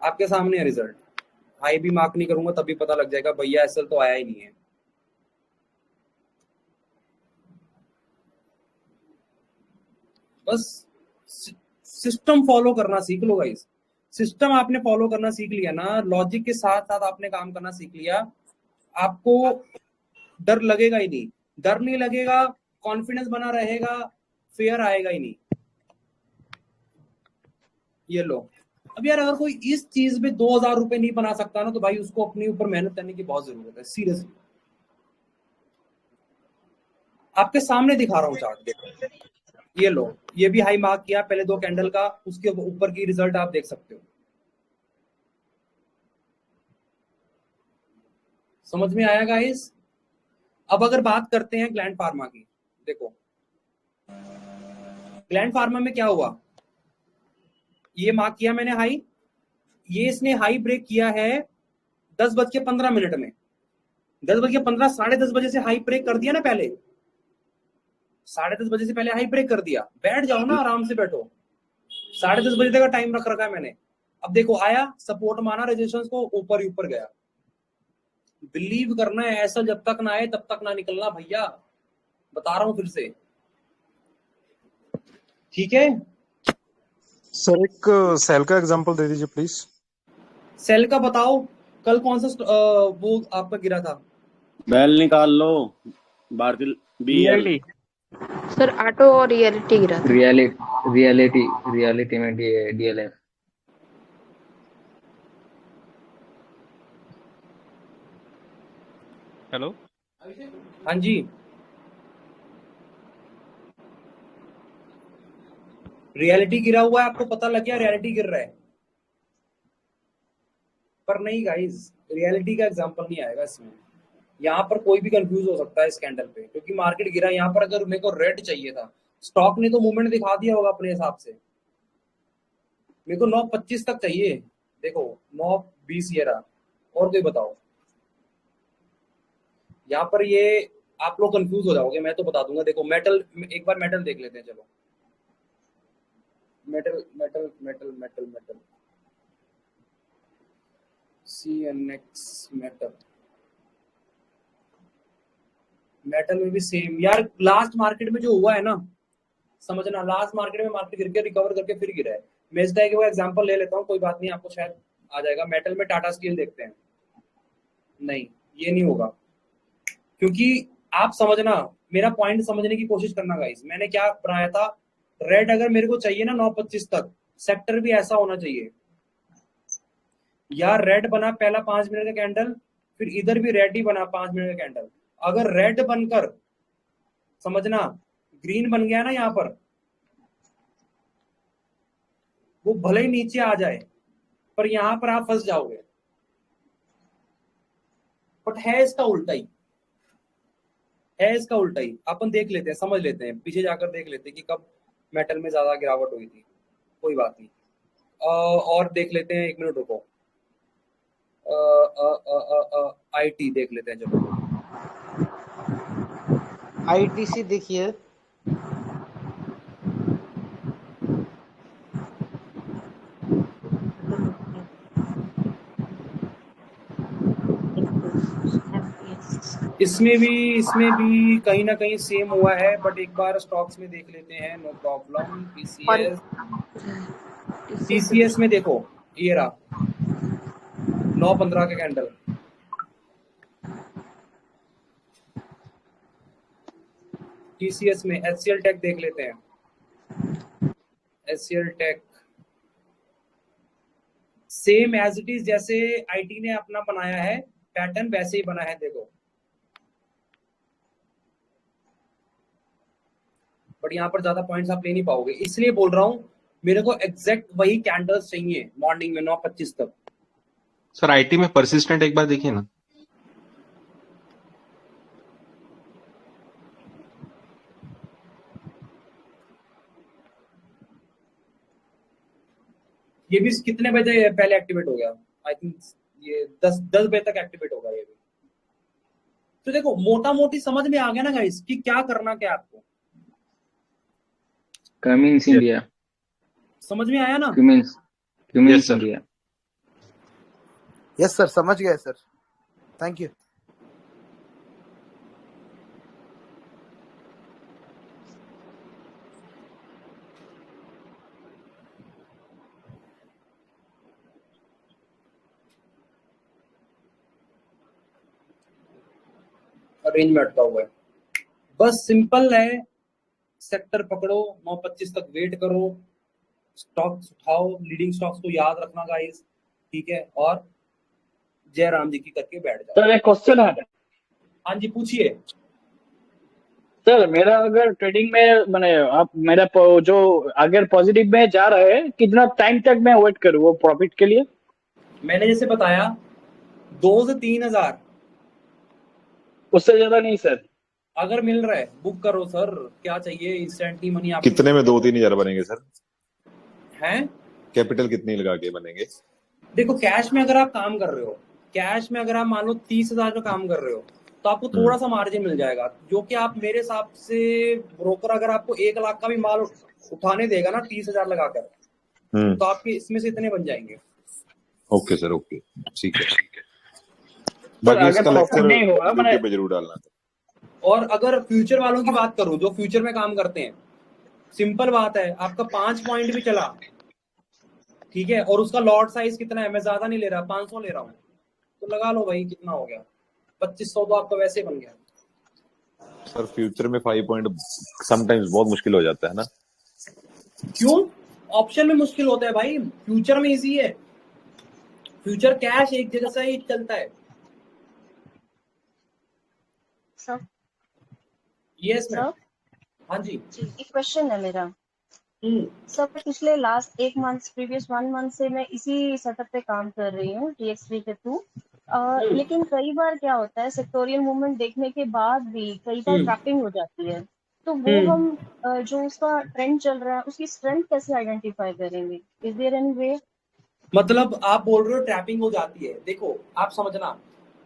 [SPEAKER 1] आपके सामने है रिजल्ट, हाई भी मार्क नहीं करूंगा तब भी पता लग जाएगा भैया एसएल तो आया ही नहीं है। बस सिस्टम फॉलो करना सीख लो गाइस। सिस्टम आपने फॉलो करना सीख लिया ना, लॉजिक के साथ साथ आपने काम करना सीख लिया, आपको डर लगेगा ही नहीं। डर नहीं लगेगा, कॉन्फिडेंस बना रहेगा, फेयर आएगा ही नहीं। ये लो। अब यार अगर कोई इस चीज में 2000 रुपए नहीं बना सकता ना, तो भाई उसको अपने ऊपर मेहनत करने की बहुत जरूरत है, सीरियसली। आपके सामने दिखा रहा हूँ चार्ट, देखो ये लो, ये भी हाई मार्क किया पहले 2 कैंडल का, उसके ऊपर की रिजल्ट आप देख सकते हो। समझ में आया गाइस? अब अगर बात करते हैं ग्लैंड फार्मा की, देखो ग्लैंड फार्मा में क्या हुआ, ये मार्क किया मैंने हाई, ये इसने हाई ब्रेक किया है 10:15 में, 10:15, 10:30 बजे से हाई ब्रेक कर दिया ना, पहले 10:30 बजे से पहले हाई ब्रेक कर दिया। बैठ जाओ ना, आराम से बैठो, 10:30 बजे तक का टाइम रख रखा है मैंने। अब देखो आया, सपोर्ट माना, रेजिस्टेंस को ऊपर ही ऊपर गया। बिलीव करना है, ऐसा जब तक ना आए तब तक ना निकलना भैया, बता रहा हूं फिर से, ठीक है?
[SPEAKER 9] सर एक सेल का एग्जांपल दे दीजिए प्लीज।
[SPEAKER 1] सेल का बताओ, कल कौन सा वो आपका गिरा था?
[SPEAKER 7] बेल निकाल लो, भारतीय बीएल।
[SPEAKER 6] सर ऑटो और रियलिटी गिरा था।
[SPEAKER 12] रियलिटी में डीएलएफ।
[SPEAKER 11] हेलो,
[SPEAKER 1] हाँ जी, रियलिटी गिरा हुआ है, आपको पता लग गया रियलिटी गिर रहा है, पर नहीं गाइस, रियलिटी का एग्जांपल नहीं आएगा इसमें। यहाँ पर कोई भी कंफ्यूज हो सकता है इस कैंडल पे, क्योंकि मार्केट गिरा। यहाँ पर अगर मेरे को रेड चाहिए था, स्टॉक ने तो मूवमेंट दिखा दिया होगा अपने हिसाब से। मेरे को 9:25 तक चाहिए, देखो 9:20 ये रहा, और कोई बताओ। यहाँ पर ये आप लोग कंफ्यूज हो जाओगे, मैं तो बता दूंगा। देखो मेटल, एक बार मेटल देख लेते हैं, चलो metal metal metal metal metal CNX metal, metal में भी सेम यार। लास्ट मार्केट में जो हुआ है ना, समझना, लास्ट मार्केट में मार्केट गिर के रिकवर करके फिर गिरा है। मैं इस वो एग्जांपल ले लेता हूँ, कोई बात नहीं, आपको शायद आ जाएगा। मेटल में टाटा स्टील देखते हैं, नहीं ये नहीं होगा, क्योंकि आप समझना, मेरा पॉइंट समझने की कोशिश करना गाइस। मैंने क्या बनाया था, रेड अगर मेरे को चाहिए ना 9:25 तक, सेक्टर भी ऐसा होना चाहिए यार। रेड बना पहला 5 मिनट का कैंडल, फिर इधर भी रेड ही बना 5 मिनट का कैंडल। अगर रेड बनकर, समझना, ग्रीन बन गया ना यहाँ पर, वो भले ही नीचे आ जाए, पर यहां पर आप फंस जाओगे। बट है इसका उल्टा ही, है इसका उल्टा ही। अपन देख लेते हैं, समझ लेते हैं, पीछे जाकर देख लेते हैं कि कब मेटल में ज्यादा गिरावट हुई थी। कोई बात नहीं, और देख लेते हैं, 1 मिनट रुको। आईटी देख लेते हैं, चलो
[SPEAKER 13] आईटीसी देखिए,
[SPEAKER 1] इसमें भी कहीं ना कहीं सेम हुआ है, बट एक बार स्टॉक्स में देख लेते हैं, नो प्रॉब्लम। टीसीएस में देखो, ये रहा 9:15 का कैंडल। टीसीएस में एचसीएल टेक देख लेते हैं। HCL tech same as it is, जैसे आईटी ने अपना बनाया है पैटर्न वैसे ही बना है, देखो। बट यहाँ पर ज्यादा पॉइंट्स आप ले नहीं पाओगे, इसलिए बोल रहा हूँ मेरे को एग्जैक्ट वही कैंडल्स चाहिए मॉर्निंग में 9:25 तक।
[SPEAKER 3] सर आईटी में परसिस्टेंट एक बार देखिए ना।
[SPEAKER 1] ये भी कितने बजे पहले एक्टिवेट हो गया? आई थिंक ये 10 बजे तक एक्टिवेट होगा ये भी। तो देखो मोटा मोटी समझ में आ गया ना गाइस कि क्या करना क्या आपको।
[SPEAKER 12] कमिंस इंडिया
[SPEAKER 1] समझ में आया ना?
[SPEAKER 12] Cummins India.
[SPEAKER 10] यस सर, समझ गए सर, थैंक यू।
[SPEAKER 1] रेंज में अटका हुआ है, बस सिंपल है। सेक्टर पकड़ो, 9:25 तक वेट करो, स्टॉक्स उठाओ, लीडिंग स्टॉक्स को याद रखना गाइस, ठीक है, और जय राम जी की करके बैठ जाओ।
[SPEAKER 14] सर एक क्वेश्चन है।
[SPEAKER 1] हाँ जी पूछिए।
[SPEAKER 14] सर मेरा अगर ट्रेडिंग में मैंने आप मेरा जो अगर पॉजिटिव में जा रहा है, कितना टाइम तक मैं वेट करूँ वो प्रॉफिट के लिए?
[SPEAKER 1] मैंने जैसे बताया 2 से 3 हजार,
[SPEAKER 14] उससे ज्यादा नहीं सर।
[SPEAKER 1] अगर मिल रहा है बुक करो सर, क्या चाहिए इंस्टेंटली मनी आपको।
[SPEAKER 8] कितने में 2-3 हजार बनेंगे सर?
[SPEAKER 1] हैं
[SPEAKER 8] कैपिटल कितनी लगा के बनेंगे?
[SPEAKER 1] देखो कैश में अगर आप काम कर रहे हो, कैश में अगर आप मान लो 30,000 का काम कर रहे हो, तो आपको थोड़ा सा मार्जिन मिल जाएगा, जो कि आप मेरे हिसाब से ब्रोकर अगर आपको 1 लाख का भी माल उठाने देगा ना 30,000 लगाकर, तो आपके इसमें से इतने बन जाएंगे।
[SPEAKER 8] ओके सर, ओके, ठीक है। बाकी इसका लेक्चर यूट्यूब पे जरूर डालना।
[SPEAKER 1] और अगर फ्यूचर वालों की बात करूं, जो फ्यूचर में काम करते हैं, सिंपल बात है, आपका 5 पॉइंट भी चला, ठीक है, और उसका लॉट साइज कितना है, मैं ज्यादा नहीं ले रहा, 500 ले रहा हूँ, तो लगा लो भाई कितना हो गया, 2500 तो आपका वैसे बन गया।
[SPEAKER 8] सर फ्यूचर में 5 पॉइंट समटाइम्स बहुत मुश्किल हो जाता है ना?
[SPEAKER 1] क्यों? ऑप्शन में मुश्किल होता है भाई, फ्यूचर में इजी है। फ्यूचर कैश एक जगह से ही चलता है।
[SPEAKER 15] Sir
[SPEAKER 1] yes ma'am. हाँ जी
[SPEAKER 15] एक क्वेश्चन है मेरा। सर पिछले लास्ट 1 मंथ प्रीवियस 1 मंथ से मैं इसी सेटअप पे काम कर रही हूँ TXV के थ्रू, लेकिन कई बार क्या होता है, सेक्टोरियल मूवमेंट देखने के बाद भी कई बार ट्रैपिंग हो जाती है, तो वो हम जो उसका ट्रेंड चल रहा है उसकी स्ट्रेंथ कैसे आइडेंटिफाई करेंगे? Is there any way?
[SPEAKER 1] मतलब आप बोल रहे हो ट्रैपिंग हो जाती है, देखो आप समझना,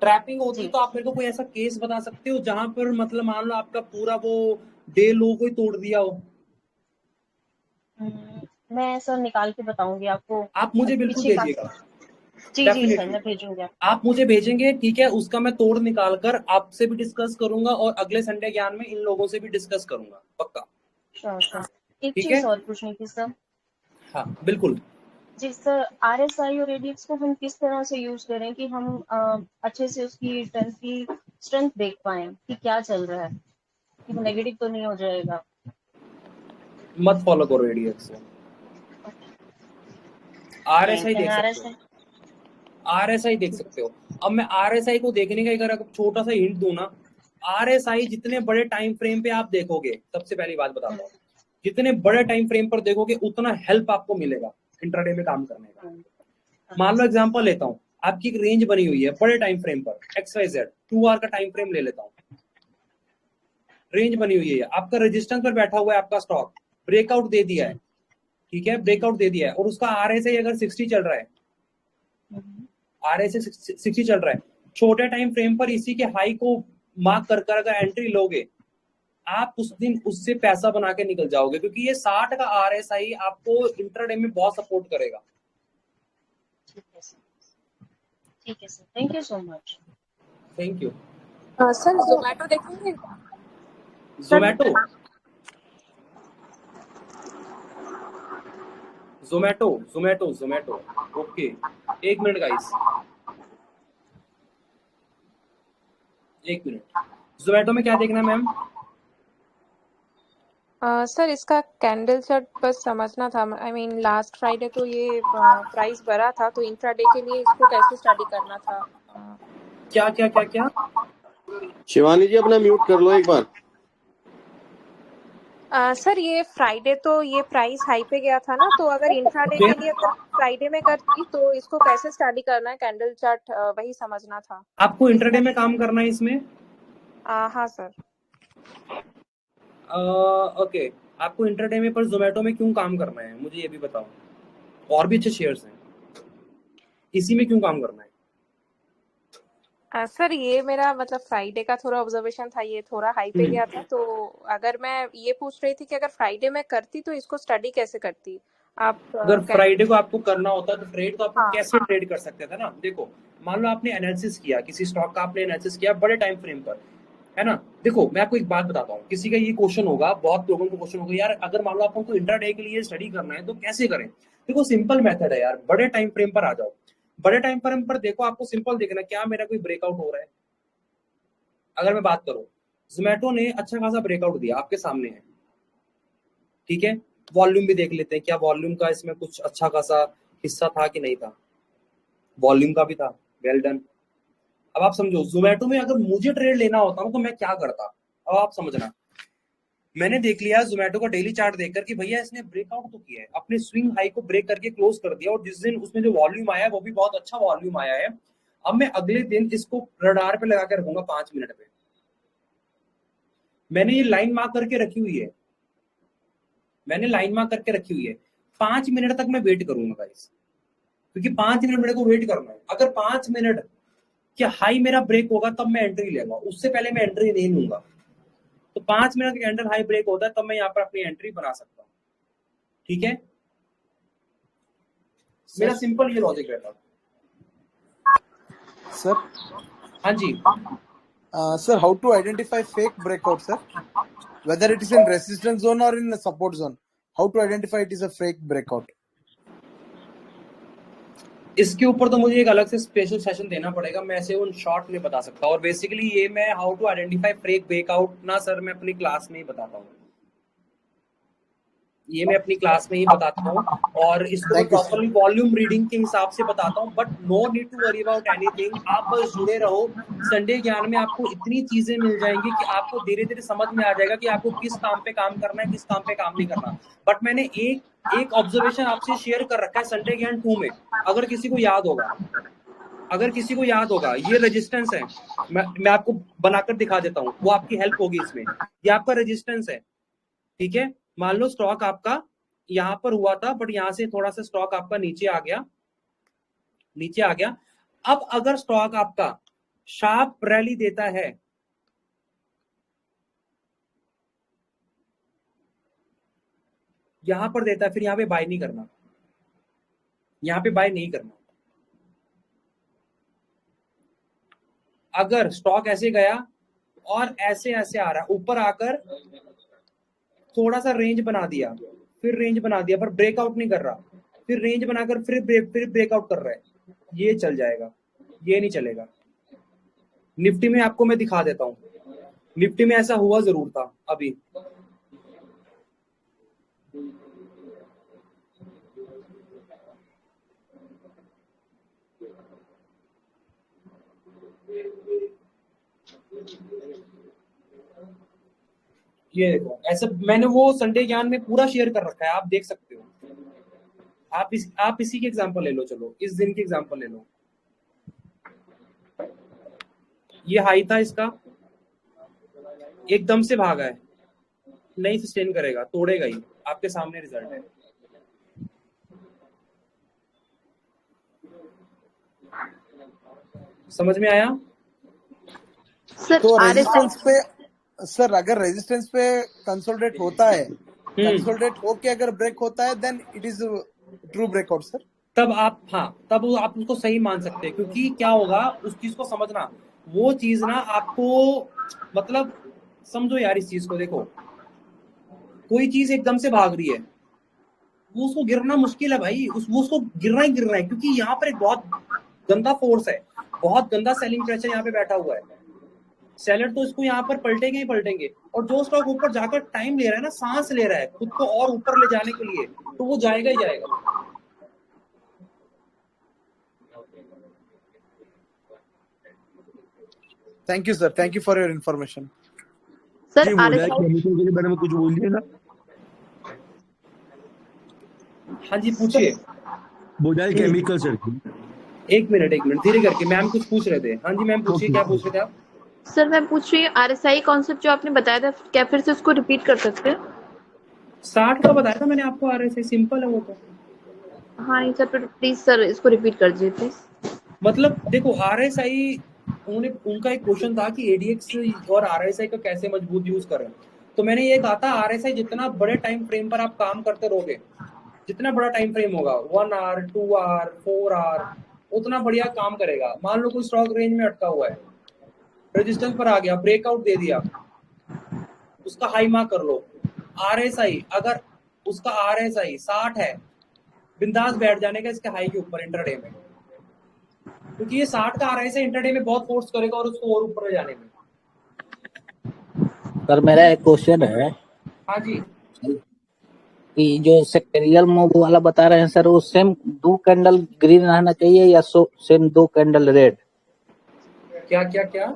[SPEAKER 1] ट्रैपिंग होती है तो आप मेरे को कोई ऐसा केस बता सकते हो जहां पर मतलब मान लो आपका पूरा वो डे लो को ही तोड़ दिया हो?
[SPEAKER 15] मैं सर निकाल के बताऊंगी आपको,
[SPEAKER 1] आप मुझे बिल्कुल भेजिएगा।
[SPEAKER 15] जी सर मैं भेजूंगा।
[SPEAKER 1] आप मुझे भेजेंगे, ठीक है, उसका मैं तोड़ निकाल कर आपसे भी डिस्कस करूंगा और अगले संडे ज्ञान में इन लोगों से भी डिस्कस करूंगा, पक्का।
[SPEAKER 15] श्योर। एक चीज और पूछनी थी सर।
[SPEAKER 1] हाँ बिल्कुल
[SPEAKER 15] जी सर, RSI और ADX को हम किस तरह से यूज करें कि हम अच्छे से उसकी ट्रेंड की स्ट्रेंथ देख पाएं कि क्या चल रहा है, कि नेगेटिव तो नहीं हो जाएगा?
[SPEAKER 1] मत फॉलो करो ADX को, RSI देख सकते हो, RSI देख सकते हो। अब मैं RSI को देखने का अगर छोटा सा हिंट दूं ना, RSI जितने बड़े टाइम फ्रेम पे आप देखोगे, सबसे पहली बात बताता हूँ, जितने बड़े टाइम फ्रेम पर देखोगे उतना हेल्प आपको मिलेगा इंट्राडे में काम करने का। मान लो एग्जांपल लेता हूँ, आपकी एक रेंज बनी हुई है बड़े टाइम फ्रेम पर, XYZ 2 आवर का टाइम फ्रेम ले लेता हूँ, रेंज बनी हुई है, आपका रेजिस्टेंस पर बैठा हुआ है, आपका स्टॉक ब्रेकआउट दे दिया है, ठीक है, ब्रेकआउट दे दिया है, और उसका RSI अगर 60 चल रहा है, RSI 60 चल रहा है, छोटे टाइम फ्रेम पर इसी के हाई को मार्क कर कर अगर एंट्री लोगे, आप उस दिन उससे पैसा बना के निकल जाओगे, क्योंकि ये 60 का RSI आपको इंट्राडे में बहुत सपोर्ट करेगा।
[SPEAKER 15] ठीक है sir, thank you so much.
[SPEAKER 1] Thank you.
[SPEAKER 6] Sir Zomato देखेंगे सर।
[SPEAKER 1] जोमेटो जोमेटो जोमेटो जोमेटो ओके, एक मिनट गाइस, एक मिनट। जोमेटो में क्या देखना है मैम?
[SPEAKER 6] सर इसका कैंडल चार्ट बस समझना था। आई मीन लास्ट फ्राइडे तो ये प्राइस बढ़ा था, तो इंट्राडे के लिए इसको कैसे स्टडी करना था?
[SPEAKER 1] क्या क्या क्या क्या?
[SPEAKER 7] शिवानी जी अपना म्यूट कर लो एक बार।
[SPEAKER 6] सर ये फ्राइडे तो ये प्राइस हाई पे गया था ना, तो अगर इंट्राडे
[SPEAKER 1] ओके,
[SPEAKER 6] के लिए अगर फ्राइडे में करती तो इसको कैसे स्टडी करना है कैंडल चार्ट, वही समझना था।
[SPEAKER 1] आपको इंट्राडे में काम करना है इसमें?
[SPEAKER 6] हाँ सर।
[SPEAKER 1] ओके, आपको इंट्राडे में पर जोमेटो में क्यों काम करना है मुझे ये भी बताओ। और भी अच्छे शेयर्स हैं, इसी में क्यों काम करना है?
[SPEAKER 6] सर ये मेरा मतलब फ्राइडे का थोड़ा ऑब्जर्वेशन था, ये थोड़ा हाई पे गया था, तो अगर मैं ये पूछ रही थी कि अगर फ्राइडे में करती तो इसको स्टडी कैसे करती आप?
[SPEAKER 1] अगर फ्राइडे को आपको करना होता तो ट्रेड तो आप
[SPEAKER 6] हाँ,
[SPEAKER 1] कैसे ट्रेड कर सकते थे ना। देखो, मान लो आपने एनालिसिस किया किसी स्टॉक का, आपने एनालिसिस किया बड़े टाइम फ्रेम पर, है ना। देखो मैं आपको एक बात बताता हूँ, किसी का ये क्वेश्चन होगा, बहुत लोगों को क्वेश्चन होगा, यार अगर मान लो आपको इंट्राडे के लिए स्टडी करना है तो कैसे करें? देखो सिंपल मेथड है यार, बड़े टाइम फ्रेम पर आ जाओ। बड़े टाइम फ्रेम पर देखो, आपको सिंपल देखना क्या मेरा कोई ब्रेकआउट हो रहा है। अगर मैं बात करूं, जोमेटो ने अच्छा खासा ब्रेकआउट दिया, आपके सामने है, ठीक है। वॉल्यूम भी देख लेते हैं, क्या वॉल्यूम का इसमें कुछ अच्छा खासा हिस्सा था कि नहीं था? वॉल्यूम का भी था, वेल डन। अब आप समझो, जोमेटो में अगर मुझे ट्रेड लेना होता ना तो मैं क्या करता। अब आप समझना, मैंने देख लिया जोमेटो का डेली चार्ट देखकर कि भैया इसने ब्रेकआउट तो किया है, अपने स्विंग हाई को ब्रेक करके क्लोज कर दिया, और जिस दिन उसमें जो वॉल्यूम आया है वो भी बहुत अच्छा वॉल्यूम आया है। अब मैं अगले दिन इसको रडार पे लगा के रखूंगा 5 मिनट पे। मैंने ये लाइन मार्क करके रखी हुई है, मैंने लाइन मार्क करके रखी हुई है। 5 मिनट तक मैं वेट करूंगा गाइस, क्योंकि 5 मिनट मेरे को वेट करना है। अगर 5 मिनट क्या हाई मेरा ब्रेक होगा तब मैं एंट्री लेगा, उससे पहले मैं एंट्री नहीं लूंगा। तो 5 मिनट का कैंडल हाई ब्रेक होता है तब मैं यहाँ पर अपनी एंट्री बना सकता हूँ, ठीक है। मेरा सिंपल ये लॉजिक रहता है
[SPEAKER 10] सर।
[SPEAKER 1] हाँ जी
[SPEAKER 10] sir, how to identify fake breakout sir, whether it is in resistance zone or in a support zone, how to identify it is a fake breakout?
[SPEAKER 1] इसके ऊपर तो मुझे एक अलग से स्पेशल सेशन देना पड़ेगा, मैं ऐसे उन शॉर्ट में बता सकता हूँ। और बेसिकली ये मैं how to identify fake breakout ना सर मैं अपनी क्लास में ही बताता हूँ, ये मैं अपनी क्लास में ही बताता हूँ, और इसको प्रॉपर्ली वॉल्यूम रीडिंग के हिसाब से बताता हूँ। But no need to worry about anything, आप बस जुड़े रहो। संडे ज्ञान में आपको इतनी चीजें मिल जाएंगी कि आपको धीरे धीरे समझ में आ जाएगा कि आपको किस काम पे काम करना है, किस काम पे काम नहीं करना। बट मैंने एक ऑब्जर्वेशन आपसे शेयर कर रखा है संडे ज्ञान 2 में, अगर किसी को याद होगा, अगर किसी को याद होगा, ये रेजिस्टेंस है, मैं आपको बनाकर दिखा देता हूँ, वो आपकी हेल्प होगी इसमें। ये आपका रेजिस्टेंस है, ठीक है। मान लो स्टॉक आपका यहां पर हुआ था, बट यहां से थोड़ा सा स्टॉक आपका नीचे आ गया, नीचे आ गया। अब अगर स्टॉक आपका शार्प रैली देता है, यहां पर देता है, फिर यहां पे बाय नहीं करना, यहां पे बाय नहीं करना। अगर स्टॉक ऐसे गया और ऐसे ऐसे आ रहा है, ऊपर आकर थोड़ा सा रेंज बना दिया, फिर रेंज बना दिया, पर ब्रेकआउट नहीं कर रहा, फिर रेंज बनाकर फिर ब्रेकआउट कर रहा है, ये चल जाएगा, ये नहीं चलेगा। निफ्टी में आपको मैं दिखा देता हूं, निफ्टी में ऐसा हुआ जरूर था अभी। ये देखो, ऐसा मैंने वो संडे ज्ञान में पूरा शेयर कर रखा है, आप देख सकते हो। आप इसी की एग्जांपल ले लो, चलो इस दिन की एग्जांपल ले लो। ये हाई था इसका, एकदम से भागा है, नहीं सस्टेन करेगा, तोड़ेगा ही, आपके सामने रिजल्ट है। समझ में आया
[SPEAKER 6] सर?
[SPEAKER 10] तो रेजिस्टेंस पे सर, अगर रेजिस्टेंस पे कंसोलिडेट होता है, कंसोलिडेट होके अगर ब्रेक होता है, then it is true breakout sir.
[SPEAKER 1] तब आप, हाँ, तब आप उसको सही मान सकते हैं, क्योंकि क्या होगा उस चीज को समझना, वो चीज ना आपको मतलब समझो यार इस चीज को। देखो कोई चीज एकदम से भाग रही है, वो उसको गिरना मुश्किल है भाई, वो उसको गिरना है, क्योंकि यहाँ पर एक बहुत गंदा फोर्स है, बहुत गंदा सेलिंग प्रेशर यहाँ पे बैठा हुआ है। सेलर तो इसको यहाँ पर पलटेंगे ही पलटेंगे, और जो स्टॉक ऊपर जाकर टाइम ले रहा है ना, सांस ले रहा है खुद को और ऊपर ले जाने के लिए, तो वो जाएगा ही जाएगा।
[SPEAKER 10] Thank you sir, thank you for your information.
[SPEAKER 16] Sir
[SPEAKER 4] जी बोला केमिकल के बारे में कुछ बोलिए ना।
[SPEAKER 1] हाँ जी पूछिए।
[SPEAKER 4] बोला केमिकल सर।
[SPEAKER 1] एक मिनट धीरे करके, मैम कुछ पूछ रहे थे। हाँ जी मैम पूछिए, क्या पूछ रहे थे आप?
[SPEAKER 16] सर मैं पूछ रही हूँ RSI कॉन्सेप्ट जो आपने बताया था, क्या फिर से उसको रिपीट कर सकते हैं?
[SPEAKER 1] 60 का बताया था मैंने आपको, RSI सिंपल है वो तो।
[SPEAKER 16] हाँ नहीं सर, प्लीज सर इसको रिपीट कर दीजिए प्लीज।
[SPEAKER 1] मतलब देखो RSI, उनका एक क्वेश्चन था कि ADX और RSI का कैसे मजबूत यूज करें, तो मैंने ये कहा था RSI जितना बड़े टाइम फ्रेम पर आप काम करते रहोगे, जितना बड़ा टाइम फ्रेम होगा 1 आवर 2 आवर 4 आवर, उतना बढ़िया काम करेगा। मान लो कोई स्टॉक रेंज में अटका हुआ है, रेजिस्टेंस पर आ गया, ब्रेकआउट दे दिया, उसका हाई मार्क कर लो। RSI अगर उसका RSI 60 है, बिंदास बैठ जाने का इसके हाई के ऊपर इंटरडे में, क्योंकि ये 60 का RSI इंटरडे में बहुत फोर्स करेगा और उसको और ऊपर ले जाने में।
[SPEAKER 17] सर मेरा एक क्वेश्चन है
[SPEAKER 1] हाँ जी
[SPEAKER 17] कि जो सेक्टोरियल मूव वाला बता रहे हैं सर, वो सेम 2 कैंडल ग्रीन रहना चाहिए या सेम 2 कैंडल रेड?
[SPEAKER 1] क्या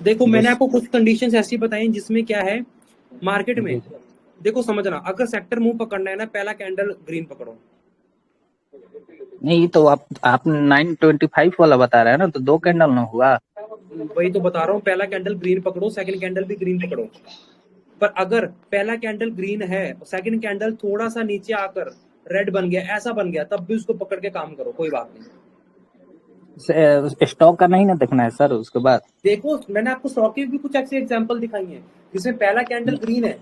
[SPEAKER 1] देखो मैंने आपको कुछ कंडीशंस ऐसी बताई जिसमें क्या है मार्केट में। देखो समझना, अगर सेक्टर मूव पकड़ना है ना, पहला कैंडल ग्रीन पकड़ो।
[SPEAKER 17] नहीं तो आप 925 वाला बता रहे हैं ना, तो 2 कैंडल ना हुआ?
[SPEAKER 1] वही तो बता रहा हूँ, पहला कैंडल ग्रीन पकड़ो, सेकंड कैंडल भी ग्रीन पकड़ो। पर अगर पहला कैंडल ग्रीन है, सेकंड कैंडल थोड़ा सा नीचे आकर रेड बन गया, ऐसा बन गया, तब भी उसको पकड़ के काम करो, कोई बात नहीं।
[SPEAKER 17] स्टॉक का नहीं ना देखना है सर उसके बाद?
[SPEAKER 1] देखो मैंने आपको स्टॉक की भी कुछ ऐसे एग्जांपल दिखाई हैं जिसमें पहला कैंडल ग्रीन है,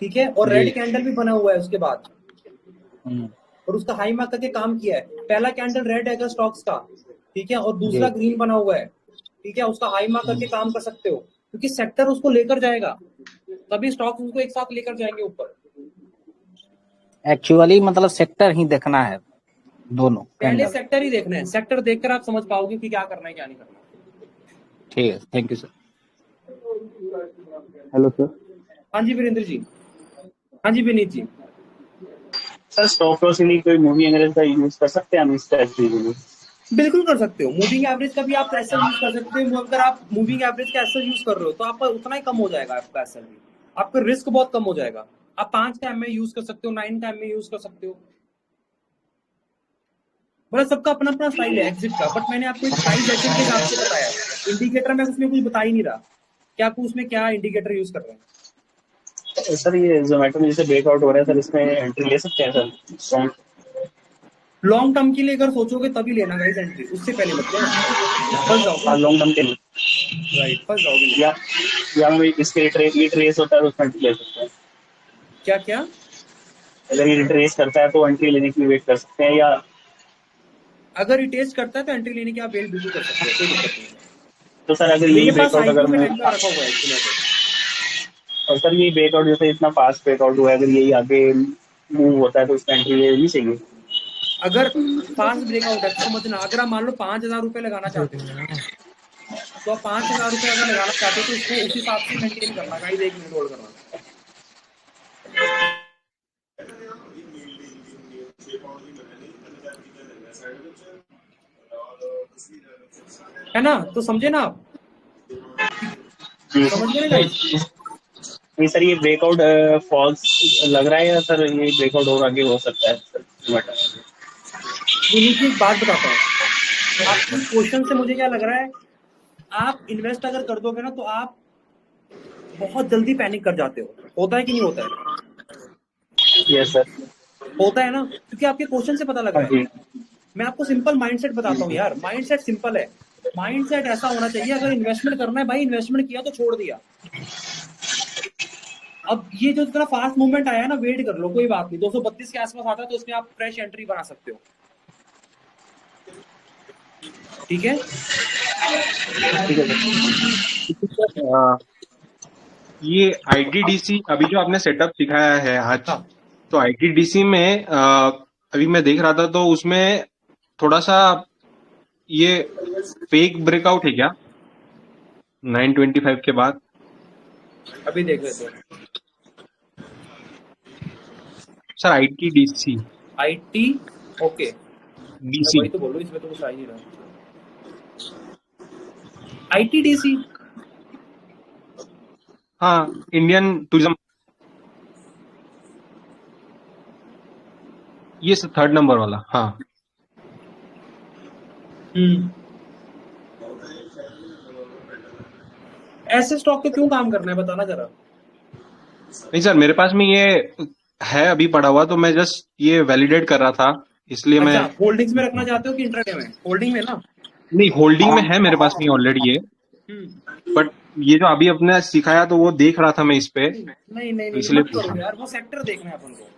[SPEAKER 1] ठीक है, और रेड कैंडल भी बना हुआ है उसके बाद, और उसका हाई मार्क करके काम किया है। पहला कैंडल रेड है अगर स्टॉक्स का, ठीक है, और दूसरा ग्रीन बना हुआ है, ठीक है, उसका हाई मार्क करके काम कर सकते हो, क्योंकि सेक्टर उसको लेकर जाएगा, तभी स्टॉक्स उसको एक साथ लेकर जाएंगे ऊपर।
[SPEAKER 17] एक्चुअली मतलब सेक्टर ही देखना है दोनों,
[SPEAKER 1] पहले सेक्टर ही देखना है, सेक्टर देखकर आप समझ पाओगे कि क्या करना है क्या नहीं करना।
[SPEAKER 17] ठीक है, thank you sir.
[SPEAKER 18] Hello sir.
[SPEAKER 1] हाँ जी वीरेंद्र जी। हाँ जी विनीत जी।
[SPEAKER 14] सर स्टॉप लॉस के लिए कोई मूविंग एवरेज का यूज कर सकते हैं हम इस स्ट्रेटजी के लिए?
[SPEAKER 1] बिल्कुल कर सकते हो, मूविंग एवरेज का भी आप एसएल यूज कर सकते हो। अगर आप मूविंग एवरेज का एसएल यूज कर रहे हो तो आपका उतना ही कम हो जाएगा, आपका एसएल भी, आपका रिस्क बहुत कम हो जाएगा। आप 5 का एमए यूज कर सकते हो, 9 का एमए यूज कर सकते हो, बड़ा सबका अपना अपना स्टाइल है एग्जिट का। बट मैंने आपको एक प्राइस एक्शन के हिसाब से बताया, इंडिकेटर में उसमें कुछ बता ही नहीं रहा कि आपको उसमें क्या इंडिकेटर यूज कर रहे हैं।
[SPEAKER 14] सर ये जोमेटो में जैसे ब्रेकआउट हो रहा है सर, इसमें एंट्री ले सकते हैं सर?
[SPEAKER 1] लॉन्ग टर्म के लिए अगर सोचोगे तभी लेना गाइस एंट्री, उससे पहले मत लेना, फंस जाओगे।
[SPEAKER 14] लॉन्ग टर्म के लिए
[SPEAKER 1] राइट, फंस जाओगे।
[SPEAKER 14] या हम इसके ट्रेस होता है तो उसमें ले सकते हैं?
[SPEAKER 1] क्या
[SPEAKER 14] अगर ये ट्रेस करता है तो एंट्री लेने के लिए वेट कर सकते हैं, या
[SPEAKER 1] अगर ये टेस्ट करता है तो एंट्री लेने की आप वेट बिल्कुल कर सकते हो, कोई दिक्कत नहीं है।
[SPEAKER 14] तो सर अगर ये ब्रेकआउट अगर मैं
[SPEAKER 1] रखा हुआ है,
[SPEAKER 14] और सर ये ब्रेकआउट जैसे इतना फास्ट ब्रेकआउट हुआ है, अगर यही आगे मूव होता है तो उसमें एंट्री लेनी चाहिए?
[SPEAKER 1] अगर फास्ट ब्रेकआउट है तो समझना, अगर आप मान लो 5,000 रुपए लगाना चाहते हो, तो आप 5,000 रुपए अगर लगाना चाहते हो तो उसको उस हिसाब से मेंटेन करना। गाइस 1 मिनट होल्ड करना है ना, तो समझे ना आप, समझ गए गाइस?
[SPEAKER 14] नहीं सर ये ब्रेकआउट फॉल्स लग रहा है या सर ये ब्रेकआउट और आगे हो सकता है सर?
[SPEAKER 1] मुझे एक बात बताता हूँ, आपके क्वेश्चन से मुझे क्या लग रहा है, आप इन्वेस्ट अगर कर दोगे ना तो आप बहुत जल्दी पैनिक कर जाते हो। होता है कि नहीं होता है?
[SPEAKER 14] यस सर,
[SPEAKER 1] होता है ना, क्योंकि आपके क्वेश्चन से पता लग रहा है। मैं आपको सिंपल माइंडसेट बताता हूँ यार, माइंडसेट सिंपल है। माइंडसेट ऐसा होना चाहिए, अगर इन्वेस्टमेंट करना है भाई, इन्वेस्टमेंट किया तो छोड़ दिया। अब ये जो इतना फास्ट मूवमेंट आया है ना, वेट कर लो, कोई बात नहीं, 232 के आसपास आता है तो इसमें आप फ्रेश एंट्री बना सकते हो, ठीक है।
[SPEAKER 4] ठीक है सर।
[SPEAKER 3] सर, ये आईटीडीसी अभी जो आपने सेटअप सिखाया है आज,
[SPEAKER 1] हाँ
[SPEAKER 3] तो आईटीडीसी में अभी मैं देख रहा था तो उसमें थोड़ा सा ये फेक ब्रेकआउट है क्या 925 के बाद?
[SPEAKER 1] अभी देख लेते हैं।
[SPEAKER 3] सर आईटीडीसी
[SPEAKER 1] आईटी ओके, मैं
[SPEAKER 3] डीसी
[SPEAKER 1] वही तो बोल रहा हूँ, इसमें तो कुछ आ ही नहीं रहा। आईटीडीसी
[SPEAKER 3] हाँ, इंडियन टूरिज्म, ये थर्ड नंबर वाला। हाँ
[SPEAKER 1] ऐसे स्टॉक पे क्यों काम करना है, बताना जरा।
[SPEAKER 3] नहीं सर, मेरे पास में ये है अभी पड़ा हुआ, तो मैं जस्ट ये वैलिडेट कर रहा था, इसलिए मैं।
[SPEAKER 1] अच्छा, होल्डिंग्स में रखना चाहते हो कि इंट्राडे में? होल्डिंग में ना?
[SPEAKER 3] नहीं, होल्डिंग में है मेरे पास में ऑलरेडी ये, बट ये जो अभी अपने सिखाया तो वो देख रहा था मैं इस पे,
[SPEAKER 1] नहीं नहीं
[SPEAKER 3] तो
[SPEAKER 1] नहीं
[SPEAKER 3] इसलिए
[SPEAKER 1] मत करो
[SPEAKER 3] पूछा।
[SPEAKER 1] यार, वो सेक्टर देखना है अपन को।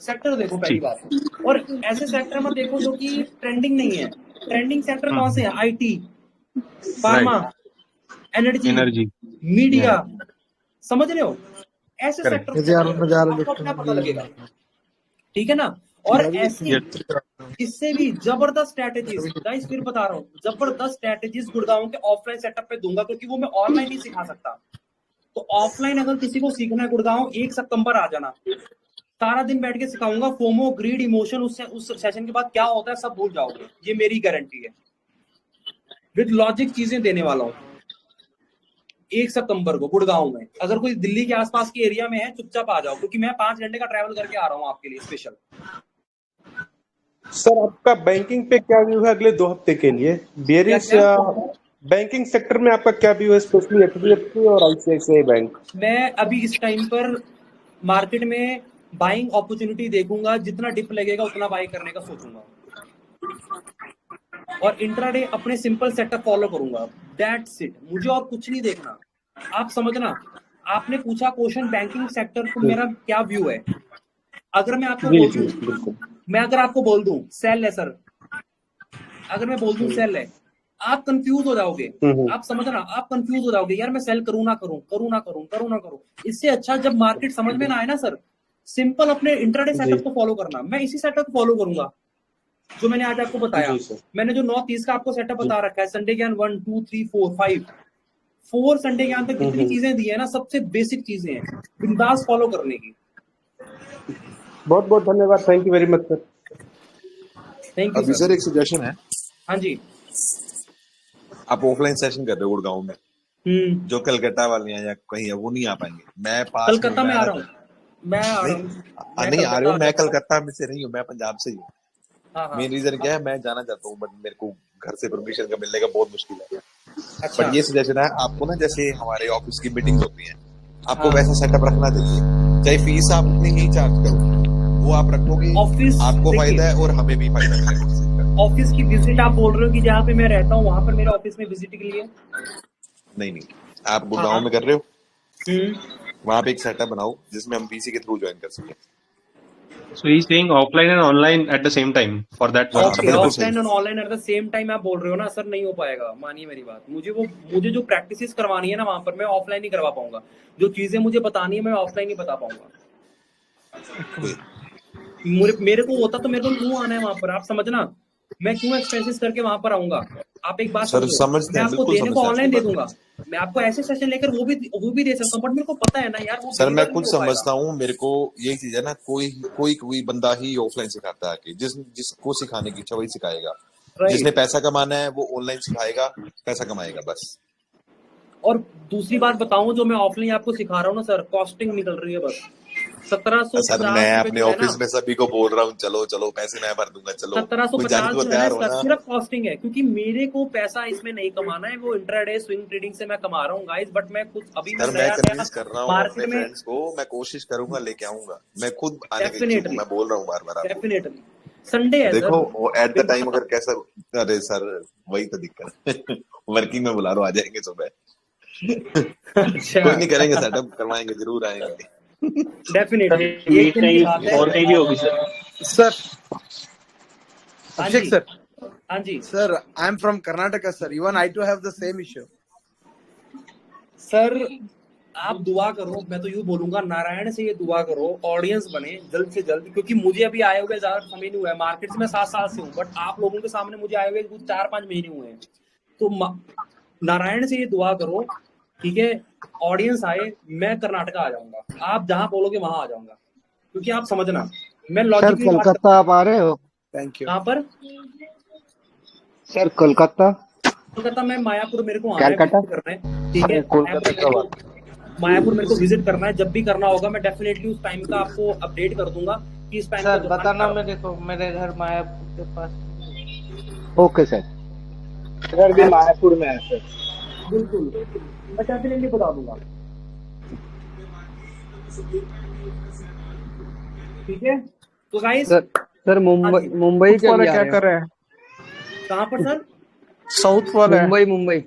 [SPEAKER 1] सेक्टर देखो पहली बात, और ऐसे सेक्टर मत देखो जो कि ट्रेंडिंग नहीं है। ट्रेंडिंग सेक्टर कौन से है? आईटी, फार्मा, एनर्जी, मीडिया, समझ रहे हो? ऐसे
[SPEAKER 3] Correct.
[SPEAKER 1] सेक्टर आपको अपना पता लगेगा, ठीक है ना? और ऐसे इससे भी जबरदस्त स्ट्रैटेजीज गाइस, फिर बता रहा हूँ, जबरदस्त स्ट्रैटेजीज गुड़गांव के ऑफलाइन सेटअप पे दूंगा, क्योंकि वो मैं ऑनलाइन नहीं सिखा सकता। तो ऑफलाइन अगर किसी को सीखना है गुड़गांव, 1 सितंबर आ जाना, सारा दिन बैठ के सिखाऊंगा। फोमो, ग्रीड, इमोशन, उस सेशन के बाद क्या होता है सब भूल जाओगे, ये मेरी गारंटी है। विद लॉजिक चीजें देने वाला हूँ 1 सितंबर को गुड़गांव में। अगर कोई दिल्ली के आसपास के एरिया में है, चुपचाप आ जाओ, क्योंकि मैं 5 घंटे का ट्रैवल करके आ रहा हूँ आपके लिए स्पेशल।
[SPEAKER 9] सर आपका बैंकिंग पे क्या व्यू है अगले 2 हफ्ते के लिए? बेरिस बैंकिंग सेक्टर में आपका क्या व्यू है, स्पेशली एचडीएफसी और आईसीआईसीआई बैंक?
[SPEAKER 1] मैं अभी इस टाइम पर मार्केट में बाइंग अपॉर्चुनिटी देखूंगा, जितना डिप लगेगा उतना बाई करने का सोचूंगा, और इंट्राडे अपने सिंपल सेटअप फॉलो करूंगा। दैट्स इट, मुझे और कुछ नहीं देखना। आप समझना, आपने पूछा क्वेश्चन बैंकिंग सेक्टर को मेरा क्या व्यू है। अगर मैं आपको बोल दूं, अगर आपको बोल दूं सेल है सर, अगर मैं बोल दूं सेल है, आप कंफ्यूज हो जाओगे। आप समझना, आप कंफ्यूज हो जाओगे, यार मैं सेल करूं ना करूं, करूं ना करूं, करूं ना करूं। इससे अच्छा जब मार्केट समझ में ना आए ना सर, सिंपल अपने इंट्राडे सेटअप को फॉलो करना। मैं इसी सेटअप को फॉलो करूंगा जो मैंने आज आपको बताया। मैंने जो 9:30 का आपको सेटअप बता रखा है, संडे ज्ञान 1 2 3 4 5 4 संडे ज्ञान तक जितनी चीजें दी है ना, सबसे बेसिक चीजें हैं, बिंदास फॉलो करने की।
[SPEAKER 9] बहुत बहुत धन्यवाद, thank you very much sir.
[SPEAKER 1] Thank you
[SPEAKER 8] अभी सर एक सजेशन है।
[SPEAKER 1] हाँ जी,
[SPEAKER 8] आप ऑफलाइन सेशन कर रहे हो गुड़गांव में, जो कलकत्ता वाले हैं या कहीं है वो नहीं आ पाएंगे। मैं पास
[SPEAKER 1] कलकत्ता में आ रहा हूँ, मैं आ रहा हूँ।
[SPEAKER 8] नहीं आ रहे हो, मैं कलकत्ता में से नहीं हूँ, मैं पंजाब से ही हूँ।
[SPEAKER 1] हाँ।
[SPEAKER 8] मेन रीजन क्या है, मैं जाना चाहता हूँ बट मेरे को घर से परमिशन का मिलने का बहुत मुश्किल है।
[SPEAKER 1] अच्छा।
[SPEAKER 8] बट ये सजेशन है आपको ना, जैसे हमारे ऑफिस की मीटिंग होती है, आपको वैसा सेटअप रखना चाहिए। चाहे फीस आप उतनी ही चार्ज करो, वो आप रखोगे,
[SPEAKER 1] ऑफिस
[SPEAKER 8] आपको फायदा है और हमें भी फायदा है।
[SPEAKER 1] ऑफिस की विजिट आप बोल रहे हो कि जहाँ पे मैं रहता हूँ वहां पर मेरे ऑफिस में विजिट के लिए?
[SPEAKER 8] नहीं, आप गुड़गांव में कर रहे हो, वहां पे एक सेटअप बनाओ जिसमें हम पीसी के थ्रू ज्वाइन कर सकें।
[SPEAKER 3] So he's saying offline and online at the same time for that one.
[SPEAKER 1] Okay, offline and online at the same time आप बोल रहे हो ना सर? नहीं हो पाएगा, मानिए मेरी बात। मुझे जो प्रैक्टिसेस करवानी है ना वहां पर, मैं ऑफलाइन नहीं करवा पाऊंगा। जो चीजें मुझे बतानी है मैं ऑफलाइन नहीं बता पाऊंगा। मेरे को होता तो मेरे को क्यों आना है वहां पर, आप समझना। मैं क्यों एक्सपेंसेस करके वहां पर आऊंगा? आप एक बात समझो, मैं आपको देने को ऑनलाइन दे दूंगा, मैं आपको ऐसे सेशन लेकर वो भी दे सकता हूँ, बट मेरे को पता है ना यार वो
[SPEAKER 8] सर, मैं खुद समझता हूँ। मेरे को यही चीज है ना, कोई बंदा ही ऑफलाइन सिखाता है, जिसको सिखाने की इच्छा वही सिखाएगा। जिसने पैसा कमाना है वो ऑनलाइन सिखाएगा, पैसा कमाएगा बस।
[SPEAKER 1] और दूसरी बात बताऊं, जो मैं ऑफलाइन आपको सिखा रहा हूँ ना सर, कॉस्टिंग निकल रही है बस 1750।
[SPEAKER 8] सर मैं अपने ऑफिस में सभी को बोल रहा हूँ, चलो पैसे मैं भर दूंगा, चलो
[SPEAKER 1] 1750 सिर्फ कॉस्टिंग है, क्योंकि मेरे को पैसा इसमें नहीं कमाना है। वो इंट्राडे स्विंग ट्रेडिंग से मैं कमा रहा हूँ गाइस, बट मैं खुद अभी
[SPEAKER 8] मैं कन्विंस कर रहा हूँ अपने फ्रेंड्स को, मैं कोशिश करूंगा लेके आऊंगा, मैं खुद आने की इच्छुक हूं, मैं बोल रहा हूँ बार-बार।
[SPEAKER 1] डेफिनेटली संडे है
[SPEAKER 8] देखो वो एट द टाइम अगर कैसा, अरे सर वही तो दिक्कत है। वर्किंग में बुला रहा हूँ, आ जाएंगे सुबह। कोई नहीं, करेंगे सेटअप, करवाएंगे, जरूर आएंगे।
[SPEAKER 1] डेफिनेटली ये
[SPEAKER 14] और कहीं भी होगी सर।
[SPEAKER 9] सर अभिषेक सर,
[SPEAKER 1] हाँ जी
[SPEAKER 10] sir, I am from Karnataka sir, even I too have the same issue.
[SPEAKER 1] Sir आप दुआ करो, मैं तो यूँ बोलूंगा नारायण से ये दुआ करो ऑडियंस बने जल्द से जल्द, क्योंकि मुझे अभी आए हुए ज्यादा समय नहीं हुआ है मार्केट से, मैं 7 साल से हूँ, बट आप लोगों के सामने मुझे आए हुए कुछ 4-5 महीने हुए हैं। तो नारायण से ये दुआ करो, ठीक है, ऑडियंस आए, मैं कर्नाटका आ जाऊंगा, आप जहां बोलोगे वहां आ जाऊंगा, क्योंकि आप समझना मैं
[SPEAKER 13] सर
[SPEAKER 1] लॉजिकली बात
[SPEAKER 13] कोलकाता आप आ रहे हो?
[SPEAKER 10] Thank you.
[SPEAKER 1] कहाँ पर?
[SPEAKER 13] सर कोलकाता,
[SPEAKER 1] कोलकाता में मायापुर मेरे को आना है,
[SPEAKER 13] कैलकाटा,
[SPEAKER 1] विजिट करना है, ठीक है,
[SPEAKER 13] कोलकाता कब?
[SPEAKER 1] मायापुर मेरे को विजिट करना है, जब भी करना होगा मैं डेफिनेटली उस टाइम का आपको अपडेट कर दूंगा कि इस टाइम
[SPEAKER 13] सर
[SPEAKER 1] का
[SPEAKER 13] बताना मेरे को, मेरे घर मायापुर के पास। ओके सर, घर भी मायापुर में है सर।
[SPEAKER 1] बिल्कुल मैं डेफिनेटली बता दूंगा, ठीक है। तो गाइस
[SPEAKER 13] सर मुंबई के लिए क्या कर रहे हैं?
[SPEAKER 1] कहाँ पर सर?
[SPEAKER 13] साउथ वाला मुंबई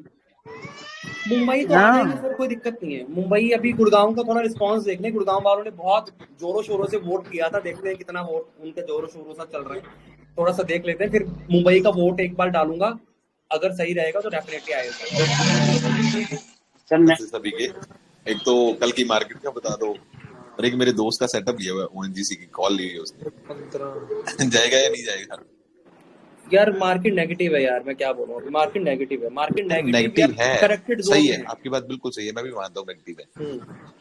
[SPEAKER 1] तो आ जाएंगे सर, कोई दिक्कत नहीं है। मुंबई अभी गुड़गांव का थोड़ा रिस्पांस देखने, गुड़गांव वालों ने बहुत जोरों शोरों से वोट किया था, देखते हैं कितना वोट उनके जोरों शोरों से चल रहे हैं, थोड़ा सा देख लेते हैं, फिर मुंबई का वोट एक बार डालूंगा, अगर सही रहेगा तो डेफिनेटली आएगा
[SPEAKER 8] सभी के। एक तो कल की मार्केट का बता दो, और एक मेरे दोस्त का सेटअप लिया हुआ है, ओएनजीसी की कॉल ली है उसने। जाएगा या नहीं जाएगा?
[SPEAKER 1] यार मार्केट नेगेटिव है यार, मैं क्या बोलूं, अभी मार्केट नेगेटिव है, मार्केट नेगेटिव
[SPEAKER 8] है,
[SPEAKER 1] करेक्टेड जोन
[SPEAKER 8] सही है, आपकी बात बिल्कुल सही है, मैं भी मानता हूँ नेगेटिव है,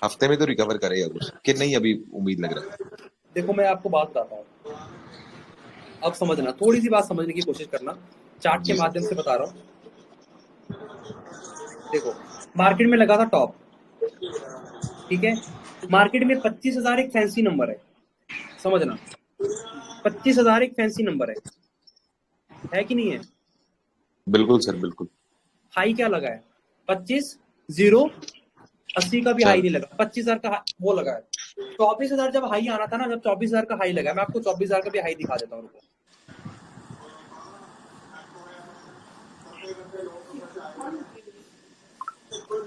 [SPEAKER 8] हफ्ते में तो रिकवर करेगा कुछ कि नहीं, अभी उम्मीद लग रहा है।
[SPEAKER 1] देखो मैं आपको बात बताता हूँ, अब समझना, थोड़ी सी बात समझने की कोशिश करना, चार्ट के माध्यम से बता रहा हूँ। देखो मार्केट में लगा था टॉप, ठीक है, मार्केट में 25,000 एक फैंसी नंबर है, समझना 25,000 एक फैंसी नंबर है कि नहीं है?
[SPEAKER 8] बिल्कुल सर, बिल्कुल।
[SPEAKER 1] हाई क्या लगा है? 25,080 का भी हाई नहीं लगा, 25,000 का वो लगा है। 24,000 जब हाई आना था ना, जब 24,000 का हाई लगा, मैं आपको 24,000 का भी हाई दिखा देता हूँ।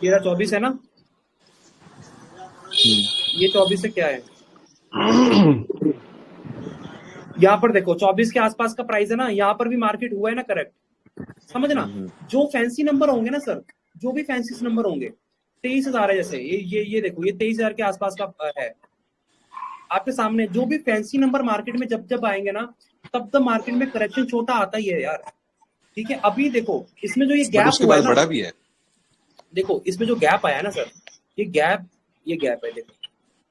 [SPEAKER 1] ये 24 है ना, ये 24 से क्या है, यहाँ पर देखो 24 के आसपास का प्राइस है ना, यहाँ पर भी मार्केट हुआ है ना करेक्ट, समझना। जो फैंसी नंबर होंगे ना सर, जो भी फैंसी नंबर होंगे, 23,000 है जैसे ये देखो, ये 23,000 के आसपास का है आपके सामने। जो भी फैंसी नंबर मार्केट में जब आएंगे ना, तब तब मार्केट में करेक्शन छोटा आता ही है यार, ठीक है। अभी देखो इसमें जो ये गैप हुआ है ना,
[SPEAKER 8] बड़ा भी है,
[SPEAKER 1] देखो इसमें जो गैप आया ना सर, ये गैप है, देखो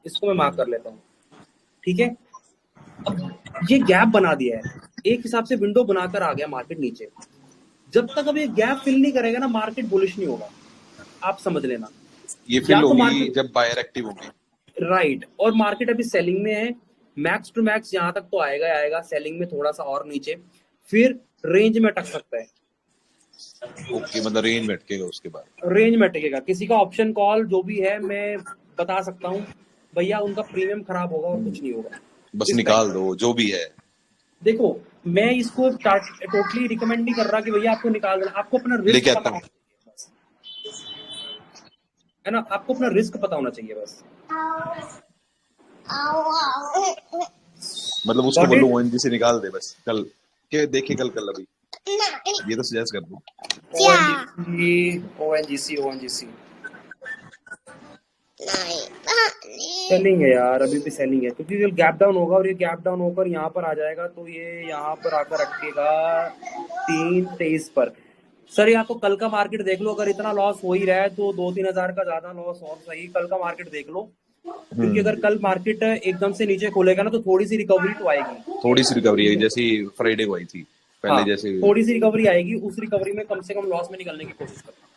[SPEAKER 1] इसको मैं मार्क कर लेता हूँ, ठीक है। अब ये गैप बना दिया है, एक हिसाब से विंडो बनाकर आ गया मार्केट नीचे। जब तक अब ये गैप फिल नहीं करेगा ना, मार्केट बुलिश नहीं होगा, आप समझ लेना।
[SPEAKER 8] ये फिल होगी जब बायर एक्टिव होंगे,
[SPEAKER 1] राइट। और मार्केट अभी सेलिंग में है, मैक्स टू मैक्स यहाँ तक तो आएगा, सेलिंग में थोड़ा सा और नीचे, फिर रेंज में अटक सकता है।
[SPEAKER 8] ओके, मतलब रेंज में अटकेगा, उसके बाद
[SPEAKER 1] रेंज में अटकेगा। किसी का ऑप्शन कॉल जो भी है, मैं बता सकता हूँ भैया, उनका प्रीमियम खराब होगा और कुछ नहीं होगा,
[SPEAKER 8] बस निकाल दो जो भी है।
[SPEAKER 1] देखो मैं इसको टोटली रिकमेंड नहीं कर रहा कि भैया आपको निकाल देना, आपको अपना रिस्क पता होना चाहिए, है ना, आपको अपना रिस्क पता होना चाहिए बस।
[SPEAKER 8] मतलब उसको बोलो ओएनजी से निकाल दे बस, कल के देखे, कल अभी ये तो सजेस्ट कर दूं। ओएनजीसी
[SPEAKER 1] सेलिंग है यार, अभी भी सेलिंग है, क्योंकि ये गैप डाउन होगा, और ये गैप डाउन होकर यहाँ पर आ जाएगा, तो ये यहाँ पर आकर अटकेगा 323 पर। सर या तो कल का मार्केट देख लो, अगर इतना लॉस हो ही रहा है तो 2-3 हजार का ज्यादा लॉस और सही, कल का मार्केट देख लो, क्योंकि अगर कल मार्केट एकदम से नीचे खोलेगा ना, तो थोड़ी सी रिकवरी तो आएगी,
[SPEAKER 8] थोड़ी सी रिकवरी है, जैसी फ्राइडे को आई थी पहले। हाँ, जैसे
[SPEAKER 1] थोड़ी सी रिकवरी आएगी, उस रिकवरी में कम से कम लॉस में निकलने की कोशिश करना।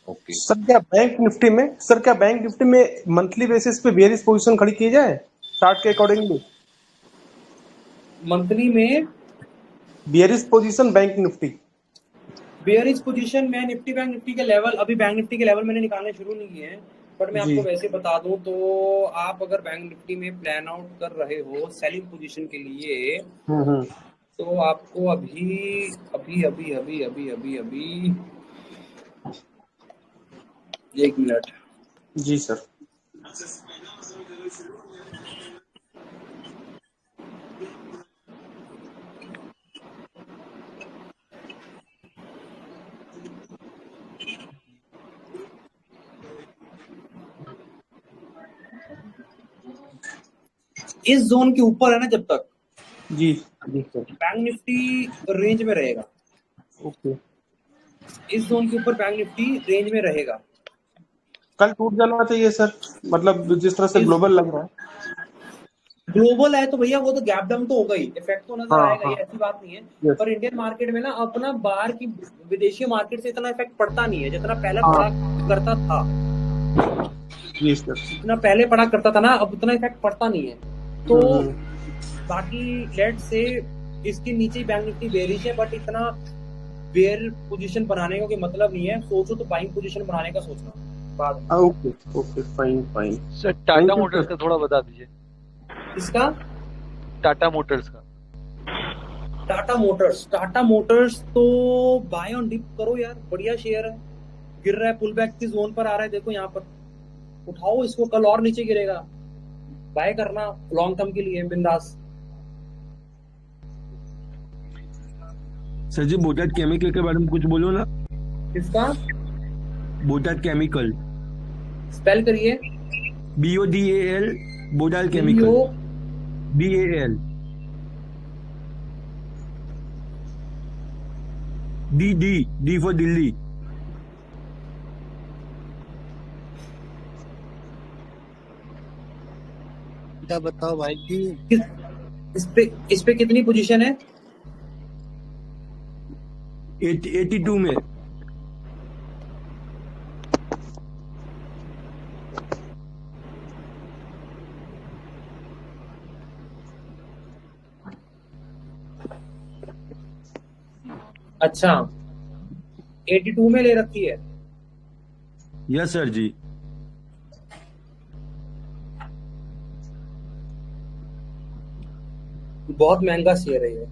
[SPEAKER 8] ओके
[SPEAKER 9] सर, क्या बैंक निफ्टी में मंथली बेसिस पे बेयरिश पोजीशन खड़ी की जाए चार्ट के अकॉर्डिंगली?
[SPEAKER 1] मंथली में
[SPEAKER 9] bearish position bank Nifty,
[SPEAKER 1] bearish position में निफ्टी बैंक निफ्टी के लेवल, अभी बैंक निफ्टी के लेवल मैंने निकालने शुरू नहीं किए हैं, पर मैं आपको वैसे बता दूं तो आप अगर बैंक निफ्टी में प्लान आउट कर रहे हो सेलिंग पोजीशन के लिए, तो आपको अभी 1 मिनट।
[SPEAKER 9] जी सर।
[SPEAKER 1] इस जोन के ऊपर है ना जब तक
[SPEAKER 9] जी जी सर।
[SPEAKER 1] बैंक निफ्टी रेंज में रहेगा।
[SPEAKER 9] ओके,
[SPEAKER 1] इस जोन के ऊपर बैंक निफ्टी रेंज में रहेगा।
[SPEAKER 9] कल टूट जाना चाहिए सर, मतलब जिस तरह से
[SPEAKER 1] इस
[SPEAKER 9] ग्लोबल लग रहा है।
[SPEAKER 1] ग्लोबल है तो भैया वो तो गैप डाउन तो होगा ही, इफेक्ट तो नजर
[SPEAKER 9] हाँ
[SPEAKER 1] आएगा ही,
[SPEAKER 9] हाँ
[SPEAKER 1] ऐसी बात नहीं है।
[SPEAKER 9] यस
[SPEAKER 1] पर इंडियन मार्केट में ना अपना बाहर की विदेशी मार्केट से इतना इफेक्ट पड़ता नहीं है जितना पहले
[SPEAKER 9] हाँ
[SPEAKER 1] पड़ा करता था।
[SPEAKER 9] जी सर।
[SPEAKER 1] जितना पहले पड़ा करता था ना, अब उतना इफेक्ट पड़ता नहीं है। तो
[SPEAKER 9] हम्म,
[SPEAKER 1] बाकी लेट से इसके नीचे ही बैंक निफ्टी बेरिश है, बट इतना बेयर पोजीशन बनाने का कोई मतलब नहीं है। सोचो तो बाइंग पोजीशन बनाने का सोचना बाद में।
[SPEAKER 9] Okay okay, fine fine,
[SPEAKER 18] sir Tata
[SPEAKER 9] thank you
[SPEAKER 18] Motors
[SPEAKER 9] sir.
[SPEAKER 18] का थोड़ा बता दीजिए।
[SPEAKER 1] इसका
[SPEAKER 18] टाटा मोटर्स का
[SPEAKER 1] टाटा मोटर्स तो बाय ऑन डिप करो यार, बढ़िया शेयर है। गिर रहा है, पुल बैक की जोन पर आ रहा है, देखो यहाँ पर उठाओ इसको, कल और नीचे गिरेगा, बाय करना लॉन्ग टर्म के लिए बिंदास।
[SPEAKER 19] सर जी बोटाट केमिकल के बारे में कुछ बोलो ना।
[SPEAKER 1] किसका?
[SPEAKER 19] बोटाट केमिकल,
[SPEAKER 1] स्पेल करिए।
[SPEAKER 19] BODAL, Bodal chemical, BAL, D for Delhi.
[SPEAKER 20] क्या बताओ भाई जी।
[SPEAKER 1] इस पे कितनी पोजीशन है?
[SPEAKER 19] 82 में।
[SPEAKER 1] अच्छा, 82 में ले रखी है।
[SPEAKER 19] यस सर जी।
[SPEAKER 1] बहुत महंगा शेयर है ये।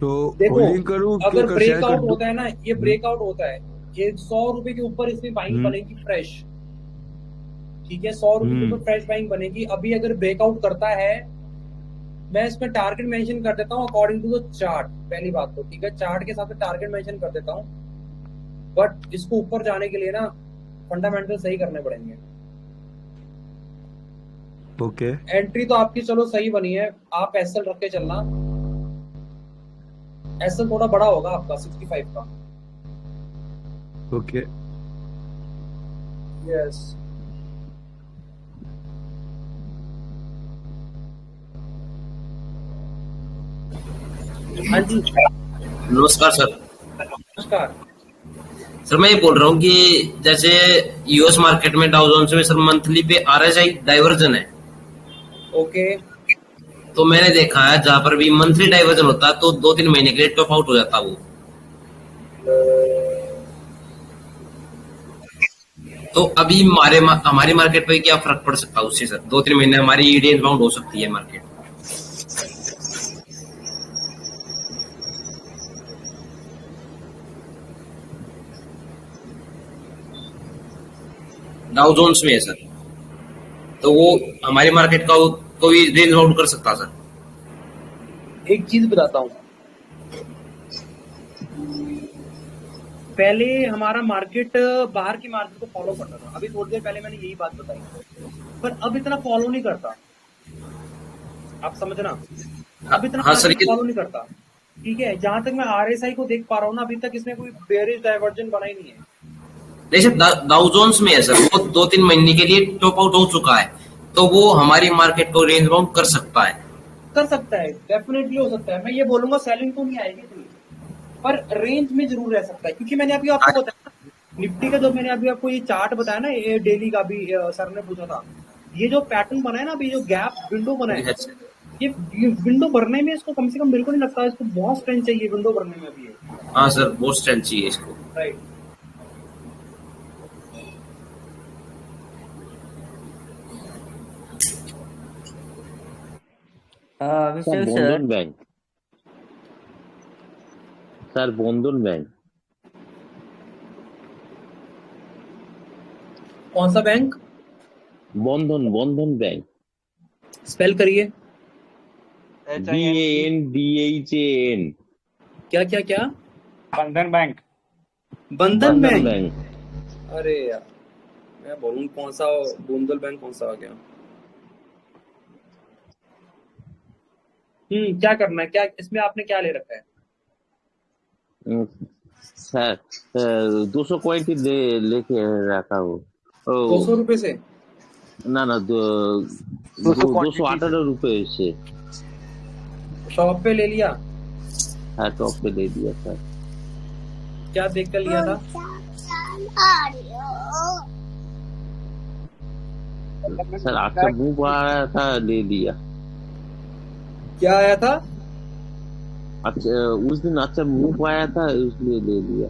[SPEAKER 19] तो
[SPEAKER 1] देखो
[SPEAKER 19] होल्डिंग करूं कि
[SPEAKER 1] अगर
[SPEAKER 19] शेयर कर
[SPEAKER 1] ब्रेकआउट
[SPEAKER 19] दूं?
[SPEAKER 1] होता है ना, ये ब्रेकआउट होता है, ये 100 रुपए के ऊपर इसमें बाइंग बनेगी फ्रेश। ठीक है, 100 रुपए के ऊपर फ्रेश बाइंग बनेगी। अभी अगर ब्रेकआउट करता है, मैं इसमें टारगेट मेंशन कर देता हूँ अकॉर्डिंग टू द चार्ट। पहली बात तो ठीक है, चार्ट के साथ टारगेट मेंशन कर देता हूँ, बट इसको ऊपर जाने के लिए ना फंडामेंटल सही करने पड़ेंगे।
[SPEAKER 19] ओके
[SPEAKER 1] एंट्री तो आपकी चलो सही बनी है, आप एसएल रख के चलना। एसएल थोड़ा बड़ा होगा आपका 65 का।
[SPEAKER 19] Okay
[SPEAKER 1] yes. हाँ जी
[SPEAKER 21] नमस्कार सर।
[SPEAKER 1] नमस्कार
[SPEAKER 21] सर मैं ये बोल रहा हूँ कि जैसे यूएस मार्केट में डाउ जोन्स में सर मंथली पे आरएसआई डाइवर्जन है।
[SPEAKER 1] ओके।
[SPEAKER 21] तो मैंने देखा है जहां पर भी मंथली डाइवर्जन होता है तो 2-3 महीने के लिए टॉप आउट हो जाता है वो। तो अभी हमारी मार्केट पे क्या फर्क पड़ सकता है उससे सर? 2-3 महीने हमारी रेंज बाउंड हो सकती है मार्केट। डाउ जोन्स में है सर, तो वो हमारी मार्केट का कोई रेंज बाउंड कर सकता है सर?
[SPEAKER 1] एक चीज बताता हूँ, पहले हमारा मार्केट बाहर की मार्केट को फॉलो करता था। अभी थोड़ी देर पहले मैंने यही बात बताई, पर अब इतना फॉलो नहीं करता। आप समझना, अब इतना फॉलो नहीं करता। ठीक है, जहां तक मैं आरएसआई को देख पा रहा हूँ ना, अभी तक इसमें कोई बेरिश डाइवर्जन बना ही नहीं है।
[SPEAKER 21] जैसे डाउ जोन्स में है सर, वो 2-3 महीने के लिए टॉप आउट हो चुका है, तो वो हमारी मार्केट को रेंज बाउंड कर सकता है।
[SPEAKER 1] कर सकता है, डेफिनेटली हो सकता है। मैं ये बोलूंगा सेलिंग तो नहीं आएगी इतनी, पर रेंज में जरूर रह सकता है। क्योंकि मैंने अभी आपको बताया निफ्टी का, जो मैंने अभी आपको ये चार्ट बताया ना, ये डेली का भी सर ने पूछा था, ये जो पैटर्न बना है ना, अभी जो गैप विंडो बना है, ये विंडो भरने में इसको कम से कम मेरे को नहीं लगता इसको बहुत स्ट्रेंथ चाहिए विंडो भरने में अभी।
[SPEAKER 21] हाँ सर, बहुत स्ट्रेंथ चाहिए इसको।
[SPEAKER 1] राइट।
[SPEAKER 22] सर बंधन बैंक, सर बंधन बैंक।
[SPEAKER 1] कौन सा बैंक?
[SPEAKER 22] बंधन बैंक।
[SPEAKER 1] स्पेल करिए।
[SPEAKER 22] BANDHAN।
[SPEAKER 1] क्या?
[SPEAKER 14] बंधन बैंक।
[SPEAKER 1] बंधन बैंक। अरे यार मैं बोलूँ कौन सा बूंदल बैंक कौन सा आ गया। क्या करना है, क्या इसमें आपने क्या ले रखा है?
[SPEAKER 22] सर 200 क्वांटिटी लेके रखा हो
[SPEAKER 1] 200 रुपए से?
[SPEAKER 22] ना 218 रुपए से
[SPEAKER 1] शॉप पे ले लिया?
[SPEAKER 22] हाँ टॉप पे ले दिया सर।
[SPEAKER 1] क्या देख कर लिया था?
[SPEAKER 22] सर आपका मुंह आ रहा था ले लिया।
[SPEAKER 1] क्या आया था?
[SPEAKER 22] अच्छा उस दिन अच्छा मुंह आया था इसलिए ले लिया।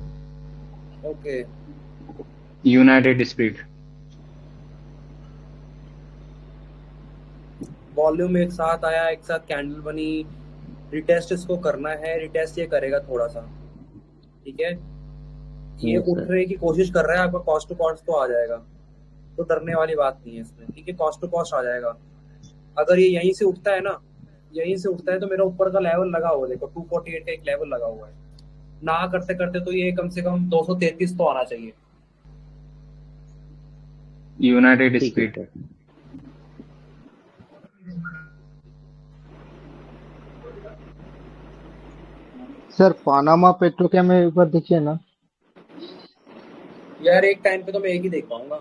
[SPEAKER 1] ओके।
[SPEAKER 12] यूनाइटेड स्पिरिट
[SPEAKER 1] वॉल्यूम एक साथ आया, एक साथ कैंडल बनी। रिटेस्ट इसको करना है, रिटेस्ट ये करेगा थोड़ा सा, ठीक है। ये उठने की कोशिश कर रहा है, आपका कॉस्ट टू कॉस्ट तो आ जाएगा, तो डरने वाली बात नहीं है इसमें, ठीक है। कॉस्ट टू कॉस्ट आ जाएगा। अगर ये यहीं से उठता है ना, यहीं से उठता है तो मेरा ऊपर का लेवल लगा हुआ, देखो 248 का एक लेवल लगा हुआ है ना। करते करते तो ये कम से कम 233 तो आना चाहिए।
[SPEAKER 12] United spirit
[SPEAKER 13] sir Panama Petrochem में एक बार देखिए ना
[SPEAKER 1] यार। एक टाइम पे तो मैं एक ही देख पाऊंगा।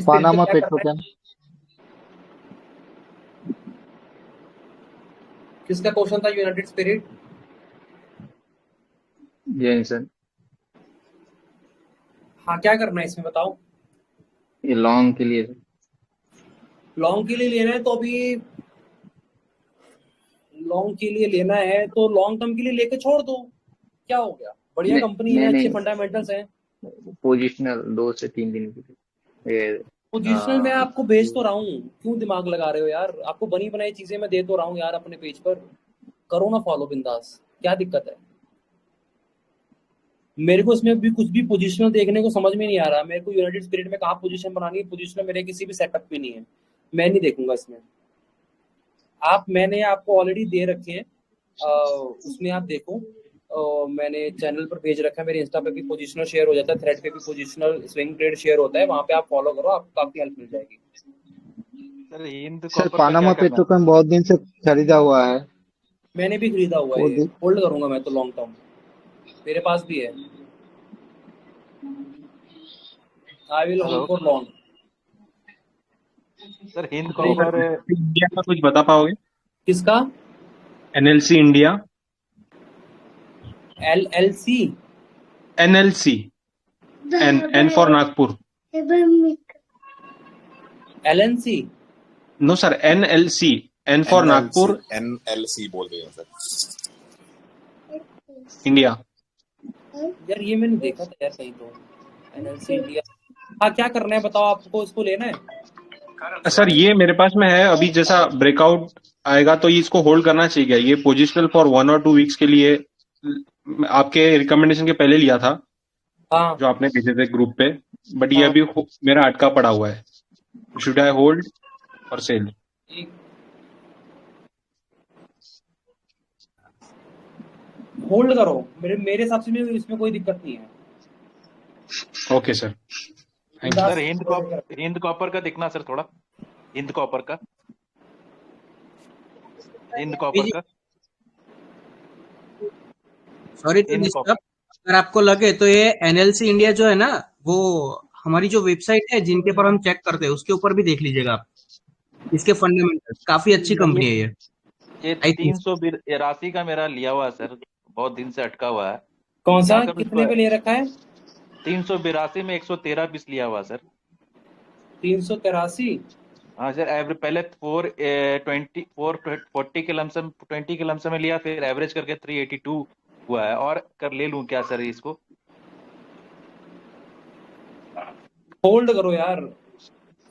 [SPEAKER 13] Panama Petrochem.
[SPEAKER 1] किसका क्वेश्चन था? United Spirit.
[SPEAKER 12] जी सर।
[SPEAKER 1] हाँ, क्या करना है इसमें बताओ?
[SPEAKER 12] ये लॉन्ग के लिए
[SPEAKER 1] लॉन्ग के लिए लेना है तो अभी लॉन्ग के लिए लेना है तो लॉन्ग टर्म के लिए लेके छोड़ दो, क्या हो गया? बढ़िया कंपनी है, अच्छे फंडामेंटल्स हैं।
[SPEAKER 12] पोजिशनल 2 से 3 दिन के लिए।
[SPEAKER 1] पोजिशनल मैं आपको भेज तो रहा हूँ, क्यों दिमाग लगा रहे हो यार? आपको बनी बनाई चीजें मैं दे तो रहा हूँ यार, अपने पेज पर करो ना फॉलो बिंदास, क्या दिक्कत है? मेरे को इसमें भी कुछ भी पोजीशनल देखने को समझ में नहीं आ रहा। मेरे को यूनाइटेड स्पिरिट में कहाँ पोजीशन बनानी है? पोजीशनल मेरे किसी भी सेटअप पे नहीं है, मैं नहीं देखूंगा इसमें। मैंने आपको ऑलरेडी दे रखे हैं, उसमें आप देखो। मैंने चैनल पर भेज रखा है, मेरे इंस्टा पे भी पोजीशनल शेयर हो जाता है, थ्रेड पे भी पोजीशनल स्विंग ट्रेड शेयर होता है, वहां पे आप फॉलो करो, आपको काफी हेल्प मिल जाएगी।
[SPEAKER 13] सर पानामा पेट्रोकेम बहुत दिन से खरीदा हुआ है।
[SPEAKER 1] मैंने भी खरीदा हुआ है, होल्ड करूंगा मैं तो लॉन्ग टर्म, मेरे पास भी है। I will hold for long.
[SPEAKER 2] Sir Hind copper
[SPEAKER 3] India का कुछ बता पाओगे?
[SPEAKER 1] किसका?
[SPEAKER 3] NLC India.
[SPEAKER 1] LLC
[SPEAKER 3] NLC N for Nagpur.
[SPEAKER 1] LNC
[SPEAKER 3] no sir, NLC N for Nagpur.
[SPEAKER 8] NLC बोल रहे हैं सर,
[SPEAKER 3] इंडिया।
[SPEAKER 1] यार ये मैंने देखा था यार कहीं तो, एनएलसी इंडिया। हाँ, क्या करना है बताओ? आपको इसको लेना है?
[SPEAKER 3] सर ये मेरे पास में है, अभी जैसा ब्रेकआउट आएगा तो ये इसको होल्ड करना चाहिए। ये पोजिशनल फॉर 1 और 2 वीक्स के लिए आपके रिकमेंडेशन के पहले लिया था।
[SPEAKER 1] हाँ।
[SPEAKER 3] जो आपने भेजे थे ग्रुप पे, बट ये अभी मेरा अटका पड़ा हुआ है। शुड आई होल्ड और सेल?
[SPEAKER 1] होल्ड करो, मेरे हिसाब से इसमें कोई दिक्कत नहीं है।
[SPEAKER 3] Okay sir,
[SPEAKER 2] sir Hind copper का दिखना सर थोड़ा, हिंद कॉपर का
[SPEAKER 5] सॉरी टू डिस्टर्ब। अगर आपको लगे तो ये एनएलसी इंडिया जो है ना, वो हमारी जो वेबसाइट है जिनके पर हम चेक करते हैं उसके ऊपर भी देख लीजिएगा आप। इसके फंडामेंटल्स काफी अच्छी कंपनी है
[SPEAKER 2] ये 382 का मेरा लिया हुआ है सर, बहुत दिन से अटका हुआ है।
[SPEAKER 1] कौन सा? कितने पे ले रखा है?
[SPEAKER 2] 382 में 113 पीस लिया हुआ सर।
[SPEAKER 1] 383?
[SPEAKER 2] हाँ सर, एवरेज पहले 440 के लमसम 20 के लमसम में लिया, फिर एवरेज करके 382 हुआ है। और कर ले लूं क्या सर इसको?
[SPEAKER 1] होल्ड करो यार,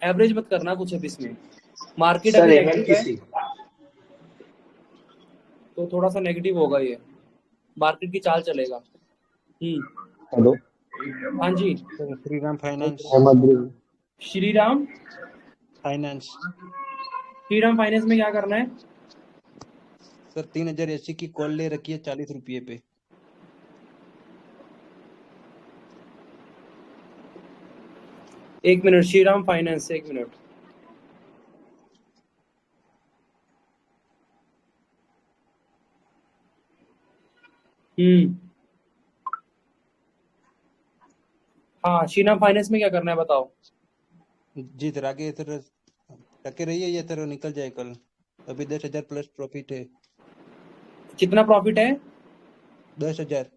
[SPEAKER 1] एवरेज मत करना कुछ अभी इसमें। मार्केट अभी नेगेटिव है तो थोड़ा सा नेगेटिव होगा, ये मार्केट की चाल चलेगा।
[SPEAKER 13] हेलो,
[SPEAKER 1] हाँ जी।
[SPEAKER 20] Shriram finance.
[SPEAKER 1] Shriram
[SPEAKER 20] finance.
[SPEAKER 1] Shriram finance में क्या करना है
[SPEAKER 20] सर? 3080 की कॉल ले रखी है 40 रुपये पे।
[SPEAKER 1] एक मिनट, श्रीराम फाइनेंस, एक मिनट। हाँ, श्रीराम फाइनेंस में क्या करना है बताओ।
[SPEAKER 20] जी सर, आगे सर टके रहिए, ये सर निकल जाए कल। अभी 10,000 प्लस प्रॉफिट है।
[SPEAKER 1] कितना प्रॉफिट है?
[SPEAKER 20] 10,000।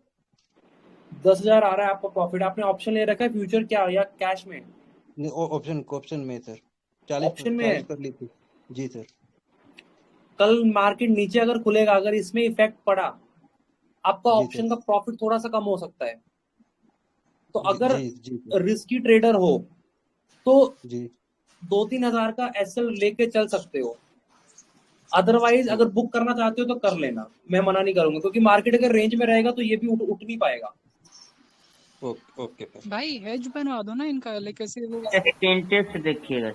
[SPEAKER 1] 10,000 आ रहा है आपका प्रॉफिट। आपने ऑप्शन ले रखा है फ्यूचर क्या या कैश में?
[SPEAKER 20] ऑप्शन में सर 40
[SPEAKER 1] ऑप्शन में है।
[SPEAKER 20] कर ली थी। जी सर।
[SPEAKER 1] कल मार्केट नीचे अगर खुलेगा, अगर इसमें इफेक्ट पड़ा, आपका ऑप्शन का प्रॉफिट थोड़ा सा कम हो सकता है। तो अगर रिस्की ट्रेडर हो तो 2-3 हजार का एसएल लेके चल सकते हो। अदरवाइज अगर बुक करना चाहते हो तो कर लेना, मैं मना नहीं करूंगा, क्योंकि मार्केट अगर रेंज में रहेगा तो ये भी उठ नहीं पाएगा।
[SPEAKER 20] ओके
[SPEAKER 11] भाई हेज बनवा दो ना इनका, कैसे वो
[SPEAKER 15] स्पिन देखिएगा।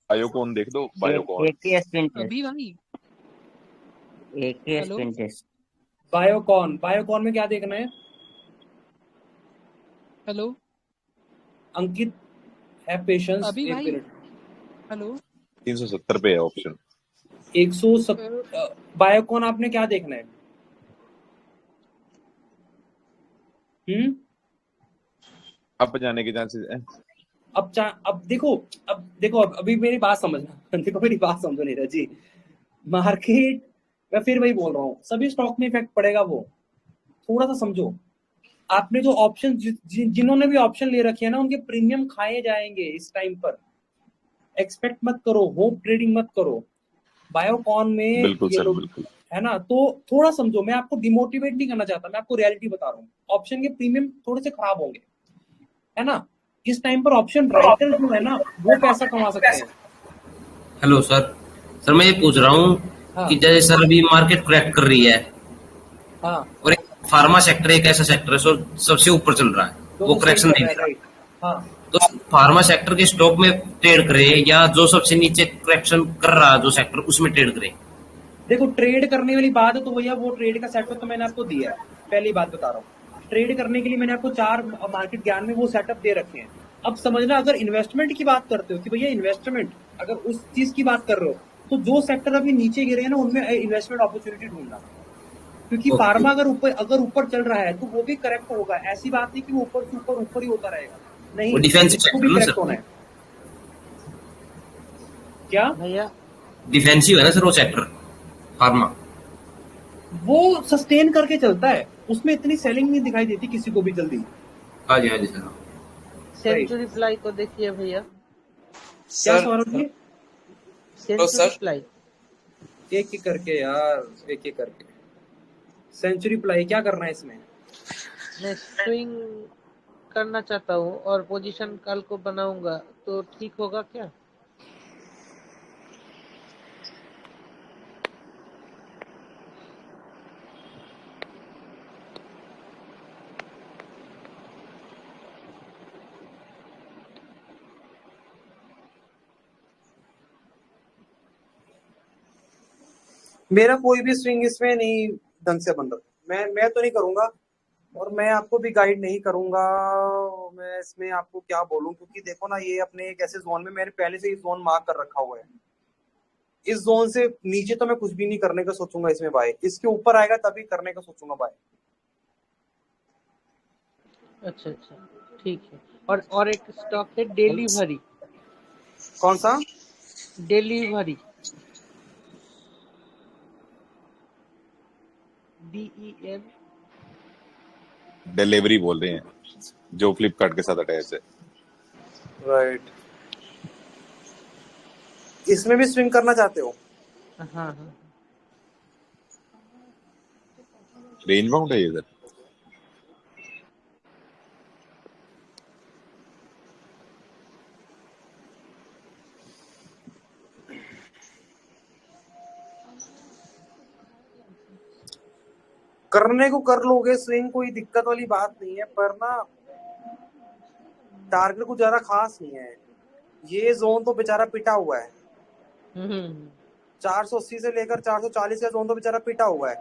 [SPEAKER 8] बायोकॉन देख दो, बायोकॉन
[SPEAKER 11] अभी भाई
[SPEAKER 15] स्पिन टेस्ट।
[SPEAKER 1] बायोकॉन में क्या देखना है?
[SPEAKER 11] हेलो
[SPEAKER 1] अंकित है पेशेंस,
[SPEAKER 11] अभी
[SPEAKER 1] एक
[SPEAKER 11] भाई।
[SPEAKER 1] मिनट।
[SPEAKER 11] हेलो
[SPEAKER 8] 370 पे है ऑप्शन।
[SPEAKER 1] 170 बायोकॉन आपने क्या देखना है?
[SPEAKER 8] अब जाने के चांसेस है।
[SPEAKER 1] अब देखो अभी मेरी बात समझना देखो मेरी बात समझो नीरज जी। मार्केट, मैं फिर वही बोल रहा हूँ, सभी स्टॉक में इफेक्ट पड़ेगा, वो थोड़ा सा समझो। आपने जो ऑप्शन जिन्होंने भी ऑप्शन ले रखे हैं ना, उनके प्रीमियम खाए जाएंगे इस टाइम पर। एक्सपेक्ट मत करो, होप ट्रेडिंग मत करो। बायोकॉन में
[SPEAKER 8] बिल्कुल
[SPEAKER 1] ये
[SPEAKER 8] सर,
[SPEAKER 1] लोग
[SPEAKER 8] बिल्कुल
[SPEAKER 1] है ना, तो थोड़ा समझो। मैं आपको डिमोटिवेट नहीं करना चाहता, मैं आपको रियलिटी बता रहा हूँ। ऑप्शन के प्रीमियम थोड़े से खराब होंगे, है ना। इस टाइम पर ऑप्शन राइटर जो है ना, वो पैसा कमा सकते हैं।
[SPEAKER 21] हेलो सर मैं ये पूछ रहा हूँ कि जैसे सर अभी मार्केट क्रैक कर रही है,
[SPEAKER 1] हाँ,
[SPEAKER 21] और एक फार्मा सेक्टर एक ऐसा सेक्टर है सबसे ऊपर चल रहा है, वो करेक्शन नहीं दे रहा।
[SPEAKER 1] हाँ,
[SPEAKER 21] तो फार्मा सेक्टर के स्टॉक में ट्रेड करे या जो सबसे नीचे करेक्शन कर रहा है जो सेक्टर, उसमें ट्रेड करे?
[SPEAKER 1] देखो, ट्रेड करने वाली बात है तो भैया वो ट्रेड का सेटअप तो मैंने आपको दिया है। पहली बात बता रहा हूँ, ट्रेड करने के लिए मैंने आपको 4 मार्केट ज्ञान में वो सेटअप दे रखे हैं। अब समझना, अगर इन्वेस्टमेंट की बात करते हो कि भैया इन्वेस्टमेंट, अगर उस चीज की बात कर रहे हो तो जो सेक्टर अभी नीचे गिरे हैं ना, उनमें इन्वेस्टमेंट अपॉर्चुनिटी ढूंढना। क्योंकि फार्मा अगर ऊपर चल रहा है तो वो भी करेक्ट होगा। ऐसी बात नहीं कि वो ऊपर से ऊपर ही होता रहेगा, नहीं,
[SPEAKER 21] वो डिफेंसिव
[SPEAKER 1] उसको भी करेक्ट होना है। क्या
[SPEAKER 15] भैया
[SPEAKER 21] डिफेंसिव है ना सर वो सेक्टर फार्मा?
[SPEAKER 1] वो सस्टेन करके चलता है, उसमें इतनी सेलिंग नहीं दिखाई देती किसी को भी जल्दी।
[SPEAKER 21] हाँ जी सर।
[SPEAKER 15] सेंचुरी प्लाई को देखिए भैया।
[SPEAKER 1] क्या सौरभ जी?
[SPEAKER 15] सेंचुरी प्लाई
[SPEAKER 1] एक एक करके यार, एक एक करके। सेंचुरी प्लाई क्या करना है इसमें?
[SPEAKER 15] मैं स्विंग करना चाहता हूँ और पोजीशन कल को बनाऊंगा, तो ठीक होगा क्या?
[SPEAKER 1] मेरा कोई भी स्विंग इसमें नहीं ढंग से बन रहा। मैं तो नहीं करूंगा, और मैं आपको भी गाइड नहीं करूंगा। मैं इसमें आपको क्या बोलूं, क्योंकि देखो ना, ये अपने एक ऐसे जोन में, मैंने पहले से ही जोन मार्क कर रखा हुआ है। इस जोन से नीचे तो मैं कुछ भी नहीं करने का सोचूंगा इसमें बाय। इसके ऊपर आएगा तभी करने का सोचूंगा बाय।
[SPEAKER 15] अच्छा ठीक है। और एक स्टॉक है डिलीवरी।
[SPEAKER 1] कौन सा?
[SPEAKER 15] Delivery, DEL।
[SPEAKER 8] डिलीवरी बोल रहे हैं, जो फ्लिपकार्ट के साथ अटैच है।
[SPEAKER 1] राइट। इसमें भी स्विंग करना चाहते हो?
[SPEAKER 15] हाँ।
[SPEAKER 8] रेंज बाउंड है ये सर।
[SPEAKER 1] करने को कर लोगे स्विंग, कोई दिक्कत वाली बात नहीं है, पर ना टारगेट कुछ ज्यादा खास नहीं है। ये जोन तो बेचारा पिटा हुआ है। 480 से लेकर 440 का जोन तो बेचारा पिटा हुआ है।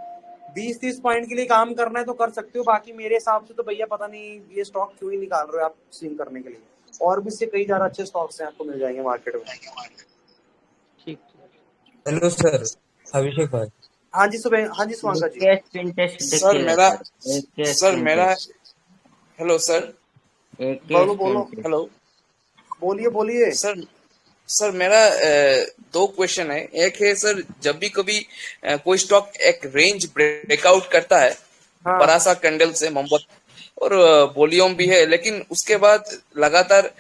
[SPEAKER 1] 20-30 पॉइंट के लिए काम करना है तो कर सकते हो, बाकी मेरे हिसाब से तो भैया पता नहीं ये स्टॉक क्यों ही निकाल रहे हो आप स्विंग करने के लिए। और भी इससे कई ज्यादा अच्छे स्टॉक्स हैं, आपको मिल जाएंगे मार्केट में।
[SPEAKER 15] ठीक।
[SPEAKER 6] हेलो सर, अभिषेक भाई।
[SPEAKER 1] हाँ जी सुबह, हाँ जी सुहांका जी।
[SPEAKER 7] सर मेरा हेलो सर,
[SPEAKER 1] बोलो
[SPEAKER 7] हेलो
[SPEAKER 1] बोलिए।
[SPEAKER 7] सर मेरा 2 क्वेश्चन है। एक है सर, जब भी कभी कोई स्टॉक एक रेंज ब्रेकआउट करता है,
[SPEAKER 1] हाँ।
[SPEAKER 7] बड़ा सा कैंडल से मोमबत्ती और वॉल्यूम भी है, लेकिन उसके बाद लगातार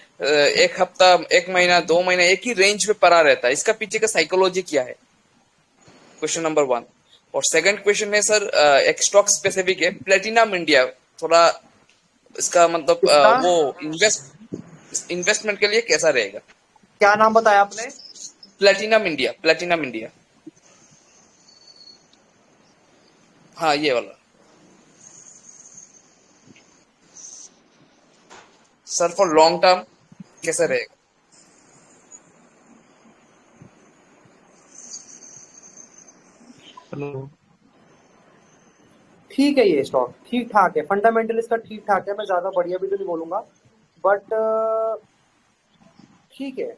[SPEAKER 7] 1 हफ्ता 1 महीना 2 महीने एक ही रेंज पे पड़ा रहता है, इसका पीछे का साइकोलॉजी क्या है? Question number 1। और सेकंड क्वेश्चन है सर, एक स्टॉक स्पेसिफिक है, प्लेटिनम इंडिया, थोड़ा इसका मतलब वो इन्वेस्टमेंट के लिए कैसा रहेगा?
[SPEAKER 1] क्या नाम बताया आपने?
[SPEAKER 7] Platinum India. हाँ, ये वाला सर, फॉर लॉन्ग टर्म कैसा रहेगा?
[SPEAKER 2] हेलो,
[SPEAKER 1] ठीक है, ये स्टॉक ठीक ठाक है, फंडामेंटल इसका ठीक ठाक है, मैं ज्यादा बढ़िया भी तो नहीं बोलूंगा, बट ठीक है,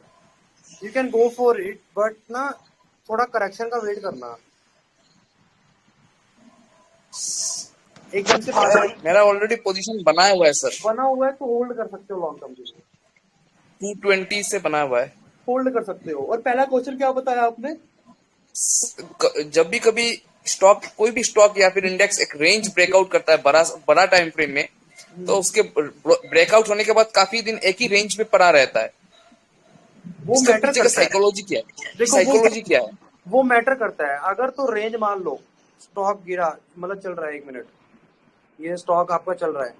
[SPEAKER 1] you can go for it, but ना थोड़ा करेक्शन का वेट करना। एकदम से
[SPEAKER 7] मेरा ऑलरेडी पोजीशन बनाया हुआ है सर,
[SPEAKER 1] बना हुआ है तो होल्ड कर सकते हो लॉन्ग टर्म के लिए।
[SPEAKER 7] 220 से बना हुआ है,
[SPEAKER 1] होल्ड कर सकते हो। और पहला क्वेश्चन क्या बताया आपने?
[SPEAKER 7] जब भी कभी स्टॉक, कोई भी स्टॉक या फिर इंडेक्स एक रेंज ब्रेकआउट करता है बड़ा टाइम फ्रेम में, तो उसके ब्रेकआउट होने के बाद काफी दिन एक ही रेंज पे पड़ा रहता है,
[SPEAKER 1] वो मैटर करता है।
[SPEAKER 7] साइकोलॉजी क्या है?
[SPEAKER 1] देखो
[SPEAKER 7] साइकोलॉजी क्या है?
[SPEAKER 1] वो मैटर करता है। अगर तो रेंज मान लो स्टॉक गिरा, मतलब चल रहा है 1 मिनट, ये स्टॉक आपका चल रहा है,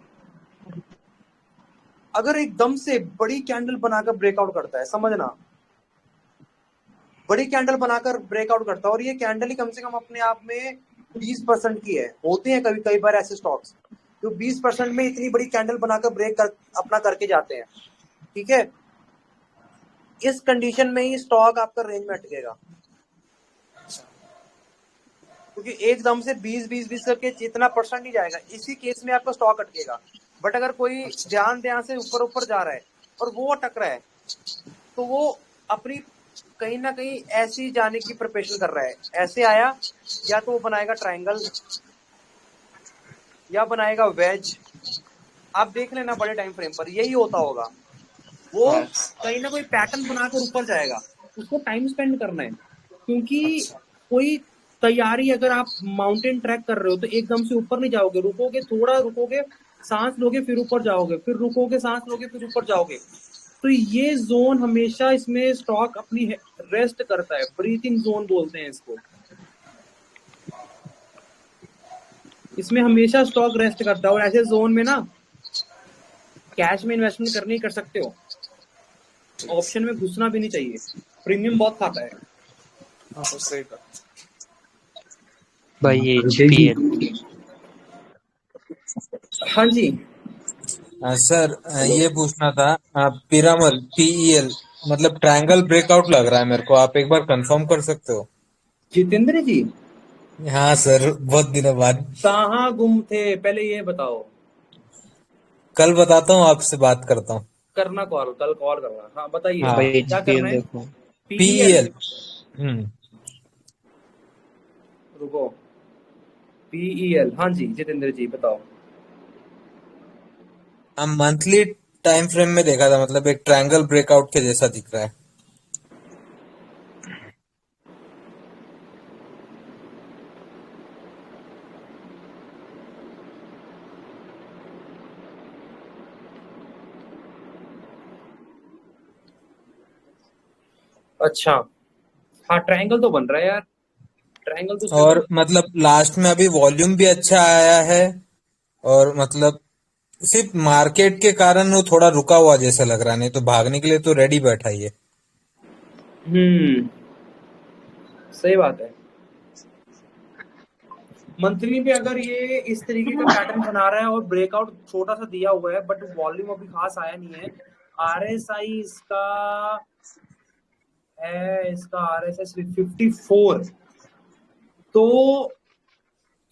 [SPEAKER 1] अगर एकदम से बड़ी कैंडल बनाकर ब्रेकआउट करता है, समझना, बड़ी कैंडल बनाकर ब्रेकआउट करता है, और ये कैंडल ही कम से कम अपने आप में 20% की है। होते हैं कभी कई बार ऐसे स्टॉक्स जो 20% में इतनी बड़ी कैंडल बनाकर अपना करके जाते हैं, ठीक है। इस कंडीशन में ही स्टॉक आपका रेंज में अटकेगा, क्योंकि एकदम से 20 करके जितना परसेंट ही जाएगा, इसी केस में आपका स्टॉक अटकेगा। बट अगर कोई ध्यान से ऊपर जा रहा है और वो अटक रहा है, तो वो अपनी कहीं ना कहीं ऐसी जाने की प्रिपरेशन कर रहा है। ऐसे आया, या तो वो बनाएगा ट्रायंगल या बनाएगा वेज, आप देख लेना बड़े टाइम फ्रेम पर यही होता होगा। वो कहीं ना कोई पैटर्न बनाकर ऊपर जाएगा, उसको टाइम स्पेंड करना है, क्योंकि कोई तैयारी, अगर आप माउंटेन ट्रैक कर रहे हो तो एकदम से ऊपर नहीं जाओगे, रुकोगे, थोड़ा रुकोगे, सांस लोगे, फिर ऊपर जाओगे, फिर रुकोगे, सांस लोगे, फिर ऊपर जाओगे। तो ये जोन हमेशा इसमें स्टॉक अपनी रेस्ट करता है, ब्रीथिंग जोन बोलते हैं इसको। इसमें हमेशा स्टॉक रेस्ट करता है, और ऐसे जोन में ना कैश में इन्वेस्टमेंट करनी कर सकते हो, ऑप्शन में घुसना भी नहीं चाहिए, प्रीमियम बहुत खाता है।
[SPEAKER 7] सही बात
[SPEAKER 13] भाई ये
[SPEAKER 1] हाँ जी
[SPEAKER 6] सर, ये पूछना था, पिरामल PEL मतलब ट्रायंगल ब्रेकआउट लग रहा है मेरे को, आप एक बार कंफर्म कर सकते हो?
[SPEAKER 1] जितेंद्र जी,
[SPEAKER 6] हाँ सर, बहुत दिनों बाद।
[SPEAKER 1] कहाँ गुम थे, पहले ये बताओ।
[SPEAKER 6] कल बताता हूँ, आपसे बात करता हूँ।
[SPEAKER 1] करना कॉल, कल कॉल करना। हाँ बताइए,
[SPEAKER 6] हाँ,
[SPEAKER 1] क्या करना है?
[SPEAKER 6] PEL।
[SPEAKER 1] रुको, PEL, हाँ जी जितेंद्र जी बताओ।
[SPEAKER 6] मंथली टाइम फ्रेम में देखा था, मतलब एक ट्रायंगल ब्रेकआउट के जैसा दिख रहा है।
[SPEAKER 1] अच्छा, हाँ ट्रायंगल तो बन रहा है यार, ट्रायंगल तो।
[SPEAKER 6] और मतलब लास्ट में अभी वॉल्यूम भी अच्छा आया है, और मतलब सिर्फ मार्केट के कारण वो थोड़ा रुका हुआ जैसा लग रहा है, नहीं तो भागने के लिए तो रेडी बैठा ही है।
[SPEAKER 1] सही बात है। मंथली पे अगर ये इस तरीके का पैटर्न बना रहा है और ब्रेकआउट छोटा सा दिया हुआ है, बट वॉल्यूम अभी खास आया नहीं है। RSI इसका है, इसका RSI 54, तो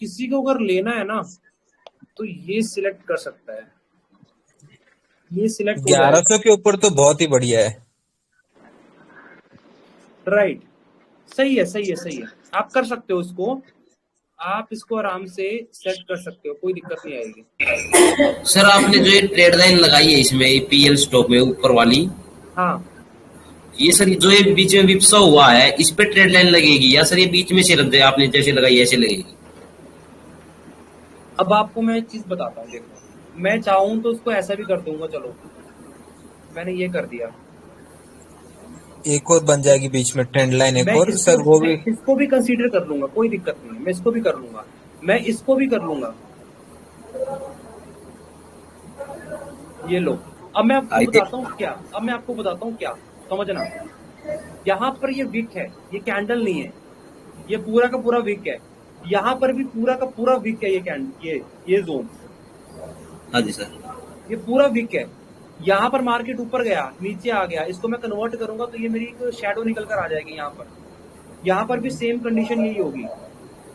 [SPEAKER 1] किसी को अगर लेना है ना तो ये सिलेक्ट कर सकता है, ये सिलेक्ट हो जाएगा।
[SPEAKER 6] 1100 के ऊपर तो बहुत ही बढ़िया है।
[SPEAKER 1] राइट, सही है सही है सही है, आप कर सकते हो इसको, आप इसको आराम से सेट कर सकते हो, कोई दिक्कत नहीं आएगी।
[SPEAKER 21] सर आपने जो ये ट्रेड लाइन लगाई है इसमें पीएल स्टॉक में ऊपर वाली,
[SPEAKER 1] हाँ
[SPEAKER 21] ये सर जो ये बीच में विपसा हुआ है इस पे ट्रेड लाइन लगेगी या सर ये बीच में से रख दे आपने जैसे लगाई ऐसे लगेगी?
[SPEAKER 1] अब आपको मैं एक चीज बताता हूँ, देखो मैं चाहूँ तो उसको ऐसा भी कर दूंगा, चलो मैंने ये कर दिया,
[SPEAKER 6] एक और बन जाएगी बीच में ट्रेंड लाइन, एक
[SPEAKER 1] मैं
[SPEAKER 6] और सर वो भी
[SPEAKER 1] इसको भी कंसीडर कर लूंगा, कोई दिक्कत नहीं, मैं इसको भी कर लूंगा, मैं इसको भी कर लूंगा। ये लो, अब मैं आपको बताता हूँ क्या, अब मैं आपको बताता हूँ क्या, समझना, यहाँ पर ये विक है, ये कैंडल नहीं है, ये पूरा का पूरा विक है, यहाँ पर भी पूरा का पूरा विक है, ये कैंडल ये जोन,
[SPEAKER 21] हाँ जी सर,
[SPEAKER 1] ये पूरा विक है। यहाँ पर मार्केट ऊपर गया नीचे आ गया, इसको मैं कन्वर्ट करूंगा तो ये मेरी एक शैडो निकल कर आ जाएगी यहाँ पर भी सेम कंडीशन यही होगी।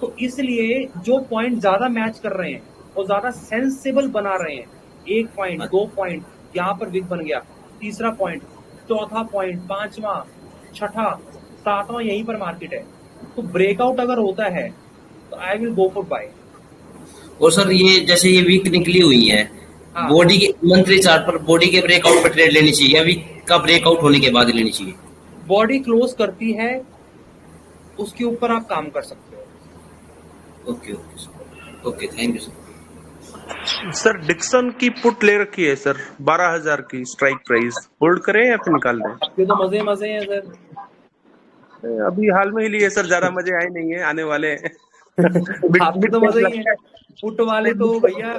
[SPEAKER 1] तो इसलिए जो पॉइंट ज्यादा मैच कर रहे हैं और ज्यादा सेंसेबल बना रहे हैं, 1 पॉइंट 2 पॉइंट यहाँ पर विक बन गया, तीसरा पॉइंट, चौथा पॉइंट, पांचवा, छठा, सातवां, यहीं पर मार्केट है। तो ब्रेकआउट अगर होता है तो I will go for buy.
[SPEAKER 21] और सर ये जैसे ये वीक निकली हुई है,
[SPEAKER 1] हाँ।
[SPEAKER 21] बॉडी के मंथली चार्ट पर बॉडी के ब्रेकआउट पर ट्रेड लेनी चाहिए या वीक का ब्रेकआउट होने के बाद लेनी चाहिए?
[SPEAKER 1] बॉडी क्लोज करती है उसके ऊपर आप काम कर सकते हो।
[SPEAKER 21] Okay okay sir, okay thank you sir.
[SPEAKER 9] Sir Dixon की पुट ले रखी है सर, 12,000 की स्ट्राइक प्राइस, होल्ड करें या फिर निकाल दें?
[SPEAKER 1] आपके तो मजे मजे हैं सर।
[SPEAKER 9] अभी हाल में ही लिए सर, ज्यादा मजे आए नहीं है, आने वाले हैं।
[SPEAKER 1] आपके तो मजे ही हैं, पुट वाले तो भैया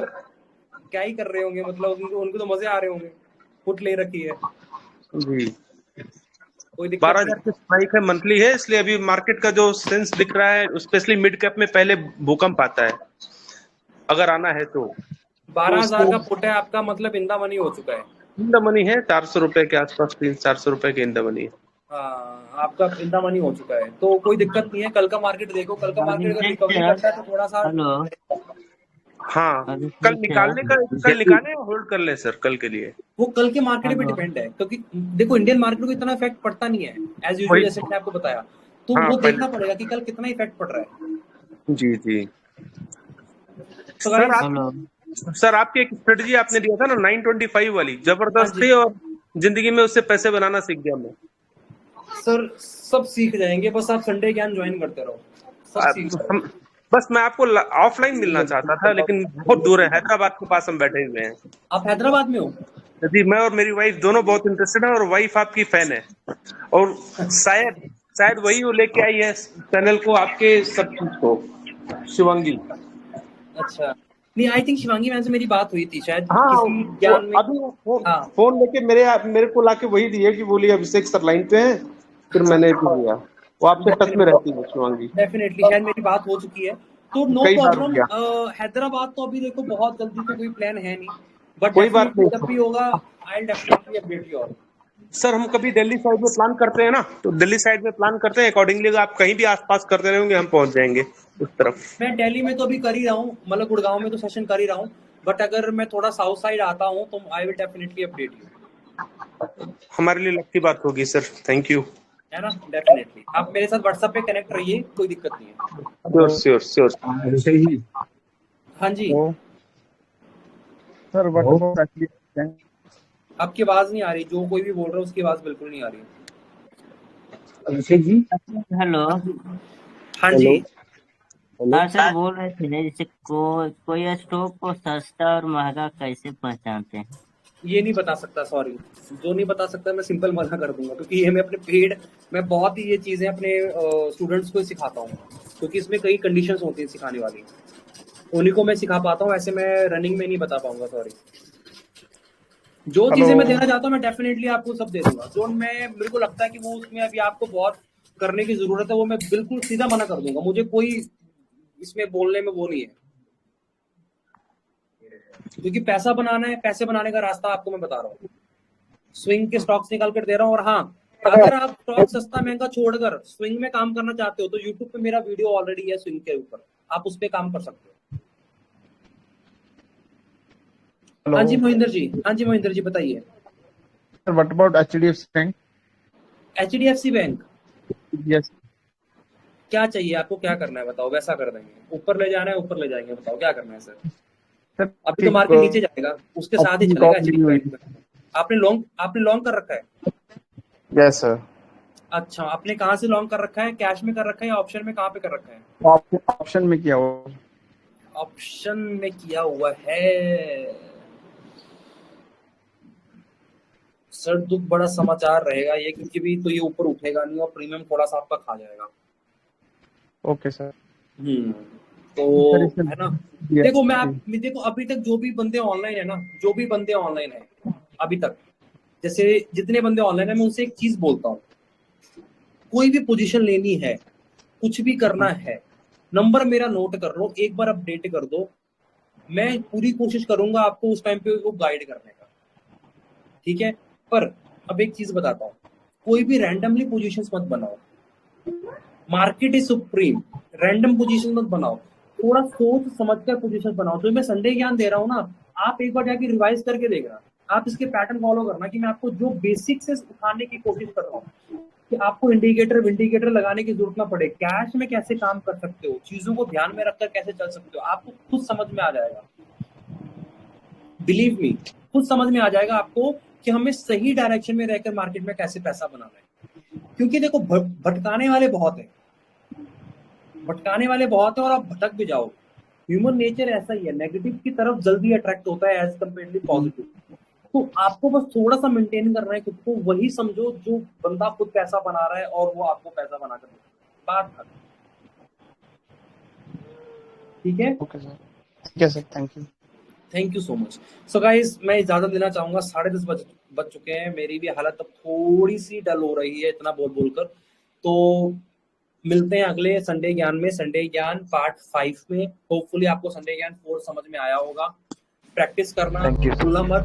[SPEAKER 1] क्या ही कर रहे होंगे, मतलब उनको तो मजे आ रहे होंगे, पुट ले रखी है
[SPEAKER 9] जी।
[SPEAKER 1] कोई दिक्कत
[SPEAKER 9] 12,000 की स्ट्राइक है, मंथली है, इसलिए अभी मार्केट का जो सेंस दिख रहा है स्पेशली मिड कैप में पहले भूकंप आता है, अगर आना है तो
[SPEAKER 1] 12,000 का पुट है आपका, मतलब इन द मनी हो चुका है,
[SPEAKER 9] इन द मनी है, 400 रुपए के आसपास, 300-400 रुपए के इन द मनी है।
[SPEAKER 1] हाँ आपका इन द मनी हो चुका है, तो कोई दिक्कत नहीं है। कल का मार्केट देखो, कल का मार्केट अगर रिकवरी करता है तो थोड़ा सा,
[SPEAKER 9] हाँ कल निकाले या होल्ड कर ले सर कल के लिए?
[SPEAKER 1] वो कल के मार्केट पे डिपेंड है, क्योंकि देखो इंडियन मार्केट को इतना इफेक्ट पड़ता नहीं है एज यूजुअल, जैसे मैंने आपको बताया, तो
[SPEAKER 9] हाँ,
[SPEAKER 1] वो देखना पड़ेगा कि कल कितना इफेक्ट पड़ रहा है।
[SPEAKER 9] जी जी।
[SPEAKER 1] तो
[SPEAKER 9] सर आपकी एक स्ट्रेटजी आपने दिया था ना 925 वाली, जबरदस्त थी, और जिंदगी में उससे पैसे बनाना सीख गया मैं।
[SPEAKER 1] सर सब सीख जाएंगे, बस आप संडे ज्ञान ज्वाइन करते रहो, सब सीख जाएंगे।
[SPEAKER 9] बस मैं आपको ऑफलाइन मिलना चाहता था, लेकिन बहुत दूर है, हैदराबाद के पास हम बैठे हुए हैं।
[SPEAKER 1] आप हैदराबाद में हो?
[SPEAKER 9] जी, मैं और मेरी वाइफ दोनों बहुत इंटरेस्टेड है, और वाइफ आपकी फैन है, और शायद वही वो लेके आई है चैनल को, आपके सब चीज को, शिवांगी।
[SPEAKER 1] अच्छा, नहीं आई थिंक शिवांगी मैम से मेरी बात हुई थी शायद,
[SPEAKER 9] हाँ,
[SPEAKER 1] किसी ज्ञान में।
[SPEAKER 9] अभी फोन लेके मेरे को लाके वही दिए कि बोलिए अभिषेक सर लाइन पे हैं, फिर मैंने भी दिया। वो आपसे टच में रहती है शिवांगी।
[SPEAKER 1] डेफिनेटली, शायद मेरी बात हो चुकी है, तो नो प्रॉब्लम। हैदराबाद तो अभी देखो बहुत जल्दी तो कोई प्लान है नहीं, बट
[SPEAKER 9] कोई बात नहीं,
[SPEAKER 1] जब भी होगा I will definitely update you all.
[SPEAKER 9] Sir हम कभी दिल्ली साइड में प्लान करते हैं ना, तो दिल्ली साइड में प्लान करते हैं, अकॉर्डिंगली आप कहीं भी आसपास करते रहेंगे हम पहुंच जाएंगे उस तरफ।
[SPEAKER 1] मैं दिल्ली में तो अभी कर ही रहा हूँ, मतलब गुड़गांव में तो सेशन कर ही रहा हूँ, बट अगर मैं थोड़ा साउथ साइड आता हूँ तो I will definitely update you.
[SPEAKER 9] हमारे लिए लकी बात होगी सर, थैंक यू,
[SPEAKER 1] है ना। डेफिनेटली आप मेरे साथ व्हाट्सएप पे कनेक्ट रहिए, कोई दिक्कत नहीं है।
[SPEAKER 9] श्योर।
[SPEAKER 1] हाँ जी
[SPEAKER 4] सर,
[SPEAKER 1] आपकी आवाज नहीं आ रही, जो कोई भी बोल रहा है उसकी आवाज बिल्कुल नहीं आ रही।
[SPEAKER 4] अभिषेक जी
[SPEAKER 16] हेलो।
[SPEAKER 1] हाँ जी,
[SPEAKER 16] हाँ सर, बोल रहे थे जैसे कोई स्टॉक को सस्ता और महंगा कैसे पहचानते हैं?
[SPEAKER 1] ये नहीं बता सकता, सॉरी, जो नहीं बता सकता मैं सिंपल मना कर दूंगा, क्योंकि ये मैं अपने पेड मैं बहुत ही ये चीजें अपने स्टूडेंट्स को सिखाता हूँ, क्योंकि इसमें कई कंडीशंस होती हैं सिखाने वाली, उन्हीं को मैं सिखा पाता हूँ, ऐसे मैं रनिंग में नहीं बता पाऊंगा, सॉरी। जो चीजें मैं देना चाहता हूँ मैं डेफिनेटली आपको सब दे दूंगा, जो मेरे को लगता है कि वो उसमें अभी आपको बहुत करने की जरूरत है, वो मैं बिल्कुल सीधा मना कर दूंगा, मुझे कोई इसमें बोलने में वो नहीं है, क्योंकि पैसा बनाना है, पैसे बनाने का रास्ता आपको मैं बता रहा हूँ, स्विंग के स्टॉक्स निकाल कर दे रहा हूँ। और हाँ, अगर आप स्टॉक सस्ता महंगा छोड़कर स्विंग में काम करना चाहते हो तो यूट्यूब पे मेरा वीडियो ऑलरेडी है स्विंग के ऊपर, आप उस पर काम कर सकते हो।
[SPEAKER 4] हेलो
[SPEAKER 1] हाँ जी मोहिंदर जी, हाँ जी मोहिंदर जी बताइए।
[SPEAKER 4] Sir, what about HDFC bank?
[SPEAKER 1] HDFC bank
[SPEAKER 4] yes
[SPEAKER 1] क्या चाहिए आपको, क्या करना है बताओ, वैसा कर देंगे। ऊपर ले जाना है ऊपर ले जाएंगे, बताओ क्या करना है सर।
[SPEAKER 4] सर,
[SPEAKER 1] अभी तो मार्केट नीचे जाएगा, उसके साथ ही
[SPEAKER 4] ऑप्शन
[SPEAKER 1] चलेगा
[SPEAKER 4] कॉल ली
[SPEAKER 1] HDFC
[SPEAKER 4] हुई।
[SPEAKER 1] बैंक में। आपने लॉन्ग कर रखा है?
[SPEAKER 4] यस सर,
[SPEAKER 1] अच्छा, आपने कहाँ से लॉन्ग कर रखा है, कैश में कर रखा है या ऑप्शन में, कहाँ पे कर रखा है?
[SPEAKER 4] ऑप्शन में किया हुआ।
[SPEAKER 1] ऑप्शन में किया हुआ है। सर दुख बड़ा समाचार रहेगा ये, क्योंकि भी तो ये ऊपर उठेगा नहीं और प्रीमियम थोड़ा सा आपका खा जाएगा।
[SPEAKER 4] Okay sir.
[SPEAKER 1] तो है ना, देखो अभी तक जो भी बंदे ऑनलाइन है ना, जो भी बंदे ऑनलाइन है अभी तक, जैसे जितने बंदे ऑनलाइन है, मैं उनसे एक चीज बोलता हूँ, कोई भी पोजीशन लेनी है, कुछ भी करना है, नंबर मेरा नोट कर लो, एक बार अपडेट कर दो, मैं पूरी कोशिश करूंगा आपको उस टाइम पे वो गाइड करने का, ठीक है। पर अब एक चीज बताता हूँ, कोई भी रैंडमली पोजीशंस मत बनाओ, market is supreme, random position मत बनाओ, थोड़ा सोच समझकर पोजीशन बनाओ। जो मैं संडे ज्ञान दे रहा हूँ ना, आप एक बार जाके रिवाइज करके देखना, आप इसके पैटर्न फॉलो करना कि मैं आपको जो बेसिक से उठाने की कोशिश कर रहा हूँ, कि आपको इंडिकेटर लगाने की जरूरत ना पड़े, कैश में कैसे काम कर सकते हो, चीजों को ध्यान में रखकर कैसे चल सकते हो, आपको खुद समझ में आ जाएगा। बिलीव मी, खुद समझ में आ जाएगा आपको कि हमें सही डायरेक्शन में रहकर मार्केट में कैसे पैसा बनाना है। क्योंकि देखो भटकाने वाले बहुत है और आप भटक भी जाओ। ह्यूमन नेचर ऐसा ही है, नेगेटिव की तरफ जल्दी अट्रैक्ट होता है एज कम्पेयरली पॉजिटिव। तो आपको बस थोड़ा सा मेंटेन करना है खुद को, वही समझो जो बंदा खुद पैसा बना रहा है और वो आपको पैसा बना कर बात खत्म। ठीक है,
[SPEAKER 4] ओके सर, ठीक है sir,
[SPEAKER 1] thank you so much. So guys, मैं इजाजत लेना चाहूंगा, 10:30 बज चुके हैं, मेरी भी हालत अब थोड़ी सी डल हो रही है इतना बोल कर। तो मिलते हैं अगले संडे ज्ञान में, संडे ज्ञान पार्ट 5 में। होपफुली आपको संडे ज्ञान 4 समझ में आया होगा। प्रैक्टिस करना, भूलना मत।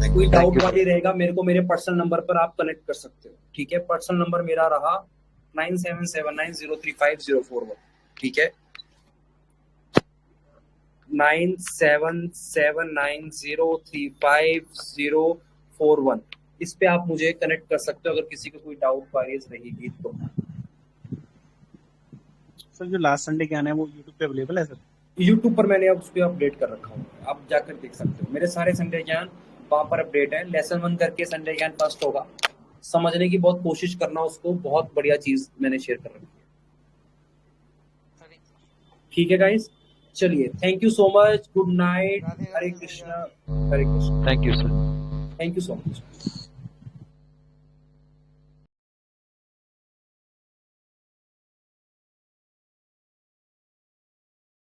[SPEAKER 1] कोई डाउट वाली रहेगा, मेरे को मेरे पर्सनल नंबर पर आप कनेक्ट कर सकते हो, ठीक है। पर्सनल नंबर मेरा रहा 9779035041, ठीक है, 9779035041। इस पे आप मुझे कनेक्ट कर सकते हो अगर किसी को कोई डाउट क्वेरीज रहेगी तो।
[SPEAKER 20] सर जो लास्ट संडे ज्ञान है वो यूट्यूब पे अवेलेबल है सर?
[SPEAKER 1] यूट्यूब पर मैंने अब उस पर अपडेट कर रखा हूँ, आप जाकर देख सकते हो। मेरे सारे संडे ज्ञान वहां पर अपडेट है। लेसन 1 करके संडे ज्ञान फर्स्ट होगा, समझने की बहुत कोशिश करना उसको, बहुत बढ़िया चीज मैंने शेयर कर रखी है, ठीक है गाइस। चलिए, thank you so much, good night, Hare Krishna, Hare Krishna.
[SPEAKER 18] Thank you sir.
[SPEAKER 1] Thank you so much.